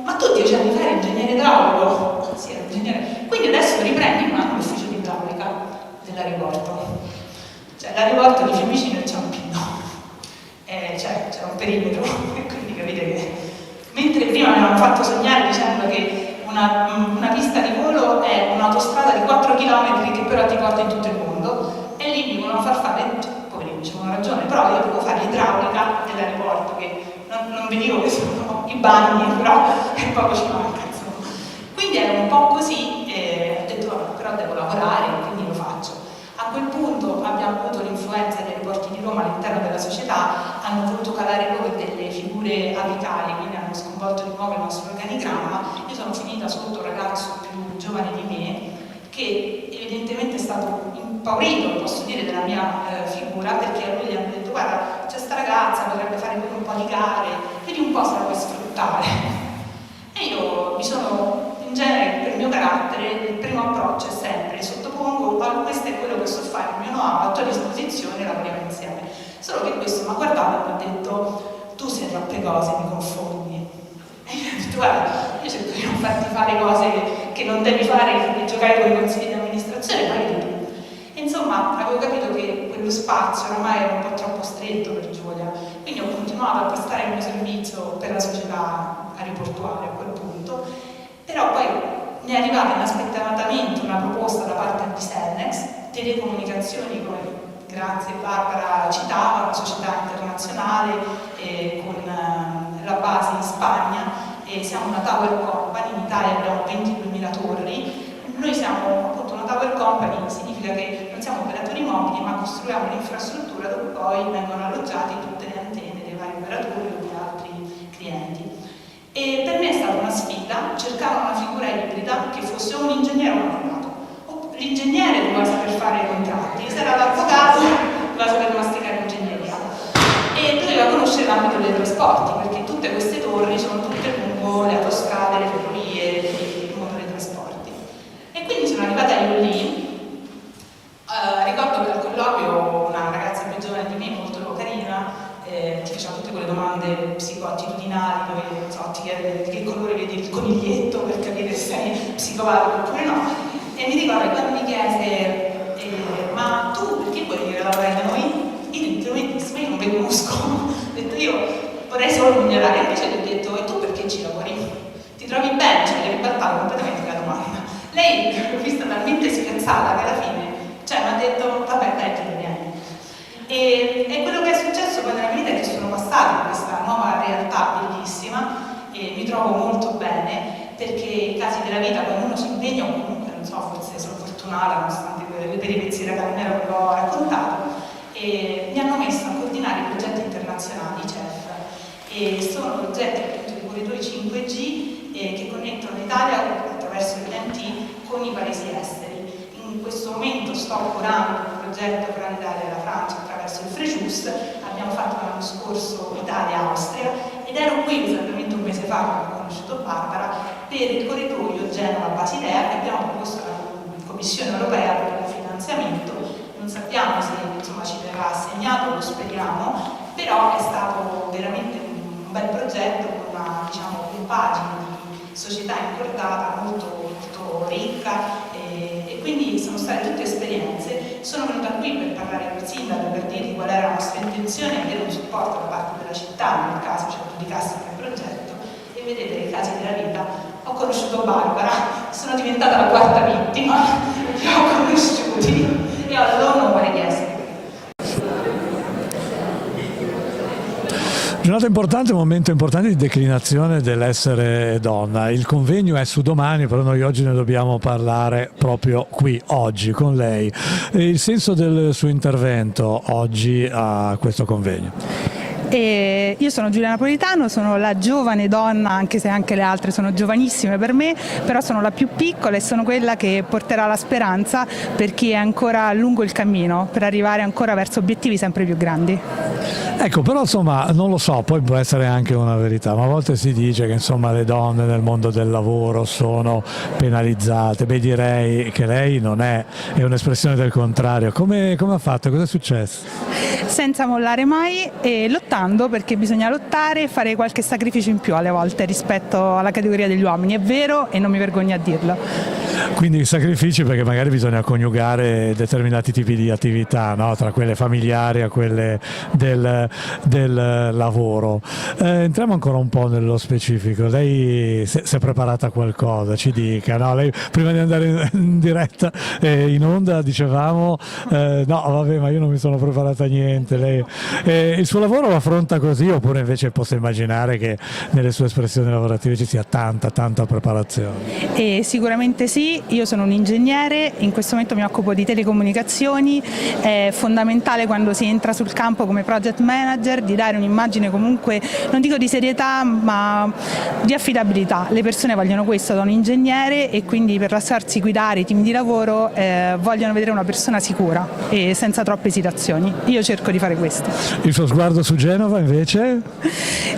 Speaker 13: ma tu 10 anni fa eri ingegnere idraulico? Sì, ero ingegnere. Quindi adesso riprendi in mano l'ufficio di idraulica dell'aeroporto. Cioè l'aeroporto di Fiumicino è Ciampino. Cioè c'era un perimetro, e quindi capite che mentre prima mi avevano fatto sognare dicendo che una pista di volo è un'autostrada di 4 km che però ti porta in tutto il mondo, e lì mi volevano far fare, poverini, c'avevano ragione, però io dovevo fare l'idraulica dell'aeroporto, che non vedevo che sono i bagni, però poco ci manca, insomma. Quindi era un po' così, e ho detto: vabbè, però devo lavorare, quindi lo faccio. A quel punto abbiamo avuto l'influenza dei aeroporti di Roma all'interno della società, hanno voluto calare loro delle figure apicali, quindi hanno sconvolto di nuovo il nostro organigramma. Io sono finita sotto un ragazzo più giovane di me, che evidentemente è stato impaurito, posso dire, della mia figura, perché a lui gli hanno detto: guarda, c'è sta ragazza, potrebbe fare pure un po' di gare, vedi un po' se la puoi sfruttare. E io mi sono, in genere per il mio carattere, il primo approccio è sempre: sottopongo, questo è quello che so fare, il mio know-how a tua disposizione, lavoriamo insieme. Solo che questo mi ha guardato e mi ha detto: tu sei troppe cose, mi confondi. E io ho detto: guarda, io cerco di non farti fare cose che non devi fare, di giocare con i consigli di amministrazione, fai tu. E insomma, avevo capito che quello spazio oramai era un po' troppo stretto per Giulia, quindi ho continuato a prestare il mio servizio per la società aeroportuale a quel punto. Però poi mi è arrivata inaspettatamente una proposta da parte di Cellnex, telecomunicazioni, come grazie Barbara citava, una società internazionale con la base in Spagna, e siamo una tower company, in Italia abbiamo 22.000 torri. Noi siamo appunto una tower company, significa che non siamo operatori mobili, ma costruiamo un'infrastruttura dove poi vengono alloggiati tutte le antenne dei vari operatori o di altri clienti. E per me è stata una sfida cercare una figura ibrida che fosse un ingegnere o un avvocato. L'ingegnere doveva saper fare i contratti, se era l'avvocato doveva saper masticare l'ingegneria, e doveva conoscere l'ambito dei trasporti, perché tutte queste torri sono tutte lungo le autostrade, le ferrovie, il mondo dei trasporti. E quindi sono arrivata io lì. Ricordo che al colloquio una ragazza più giovane di me, molto carina, ti faceva tutte quelle domande psicoattitudinali, dove non so, ti chiede di che colore vedi il coniglietto per capire se sei psicopatico oppure no. ve conosco. Ho detto io vorrei solo migliorare, invece gli ho detto e tu perché ci lavori? Ti trovi bene? Cioè, gli ho ribaltato completamente la domanda. Lei l'ho vista talmente spiazzata che alla fine mi ha detto vabbè dai ti vieni. E quello che è successo poi nella vita è che sono passata in questa nuova realtà bellissima e mi trovo molto bene, perché i casi della vita quando uno si impegna, o comunque non so, forse sono fortunata nonostante le peripezie da carabiniero che ho raccontato, e mi hanno messo a coordinare i progetti internazionali CEF, e sono progetti appunto di corridoi 5G che connettono l'Italia attraverso il TEN-T con i paesi esteri. In questo momento sto curando un progetto tra l'Italia e la Francia attraverso il Frejus, abbiamo fatto l'anno scorso Italia-Austria ed ero qui esattamente un mese fa quando ho conosciuto Barbara per il corridoio Genova-Basilea che abbiamo proposto alla Commissione Europea per il finanziamento. Non sappiamo se insomma, ci verrà assegnato, lo speriamo, però è stato veramente un bel progetto con una diciamo, compagine di società incordata molto, molto ricca e quindi sono state tutte esperienze. Sono venuta qui per parlare col sindaco, per dirgli qual era la nostra intenzione e avere un supporto da parte della città nel caso ci aggiudicasse il progetto e vedete i casi della vita. Ho conosciuto Barbara, sono diventata la quarta vittima, li ho conosciuti e ho l'onore di essere.
Speaker 3: Giornata importante, momento importante di declinazione dell'essere donna. Il convegno è su domani, però noi oggi ne dobbiamo parlare proprio qui, oggi, con lei. Il senso del suo intervento oggi a questo convegno?
Speaker 14: Io sono Giulia Napolitano, sono la giovane donna, anche se anche le altre sono giovanissime per me, però sono la più piccola e sono quella che porterà la speranza per chi è ancora lungo il cammino, per arrivare ancora verso obiettivi sempre più grandi.
Speaker 3: Ecco, però insomma, non lo so, poi può essere anche una verità, ma a volte si dice che insomma le donne nel mondo del lavoro sono penalizzate. Beh, direi che lei non è un'espressione del contrario. Come ha fatto? Cosa è successo?
Speaker 14: Senza mollare mai e lottando, perché bisogna lottare e fare qualche sacrificio in più alle volte rispetto alla categoria degli uomini, è vero e non mi vergogno a dirlo.
Speaker 3: Quindi sacrifici perché magari bisogna coniugare determinati tipi di attività, no? Tra quelle familiari a quelle del lavoro. Entriamo ancora un po' nello specifico. Lei si è preparata a qualcosa? Ci dica, no? Lei prima di andare in diretta in onda dicevamo no vabbè ma io non mi sono preparata a niente. Lei, il suo lavoro lo affronta così oppure invece posso immaginare che nelle sue espressioni lavorative ci sia tanta preparazione?
Speaker 14: Sicuramente sì, io sono un ingegnere, in questo momento mi occupo di telecomunicazioni, è fondamentale quando si entra sul campo come project manager di dare un'immagine comunque, non dico di serietà, ma di affidabilità. Le persone vogliono questo da un ingegnere e quindi per lasciarsi guidare i team di lavoro vogliono vedere una persona sicura e senza troppe esitazioni. Io cerco di fare questo.
Speaker 3: Il suo sguardo su Genova invece?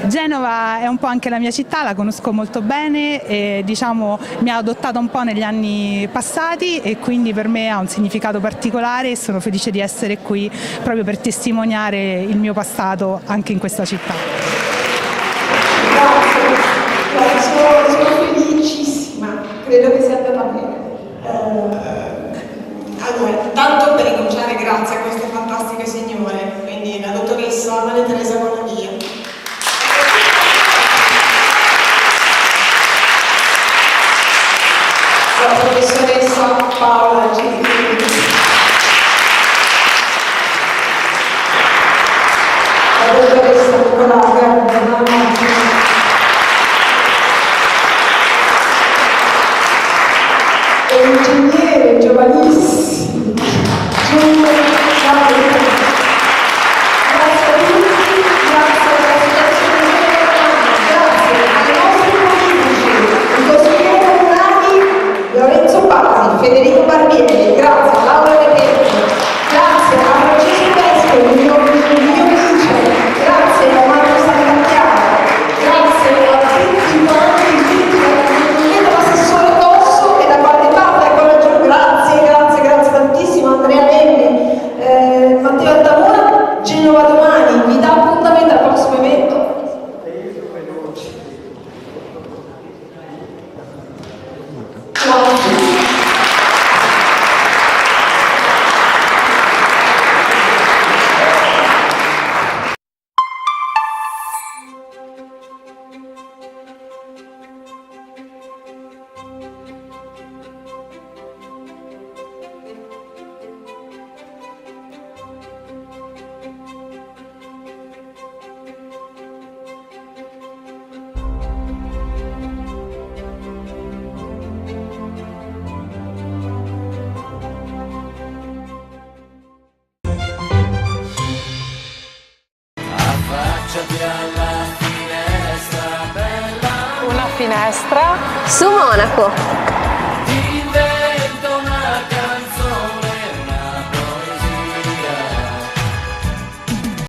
Speaker 14: Genova è un po' anche la mia città, la conosco molto bene e diciamo mi ha adottato un po' negli anni passati e quindi per me ha un significato particolare e sono felice di essere qui proprio per testimoniare il mio passato anche in questa città.
Speaker 9: Grazie, sono felicissima, credo che sia andata bene.
Speaker 1: Allora, tanto per ricominciare grazie a queste fantastiche signore, quindi la dottoressa Maria Teresa Bonavia. La professoressa Paola Gentili, la dottoressa Nicolà Gardner, e l'ingegnere giovanissimo Giulio Napolitano. Grazie a tutti, grazie alla situazione grazie ai nostri politici, i consiglieri comunali Lorenzo Pasi, Federico Barbieri, grazie a Laura De Petro, grazie a Francesco Pesco, il mio vice, grazie a Marco Santagliano, grazie a tutti quanti, non vedo l'assessore Tosso e da quale parte ancora giù, grazie tantissimo Andrea Lenni, Matteo Altamura. Genova domani vi dà appuntamento al prossimo evento.
Speaker 15: d'inchiesta
Speaker 16: su Monaco.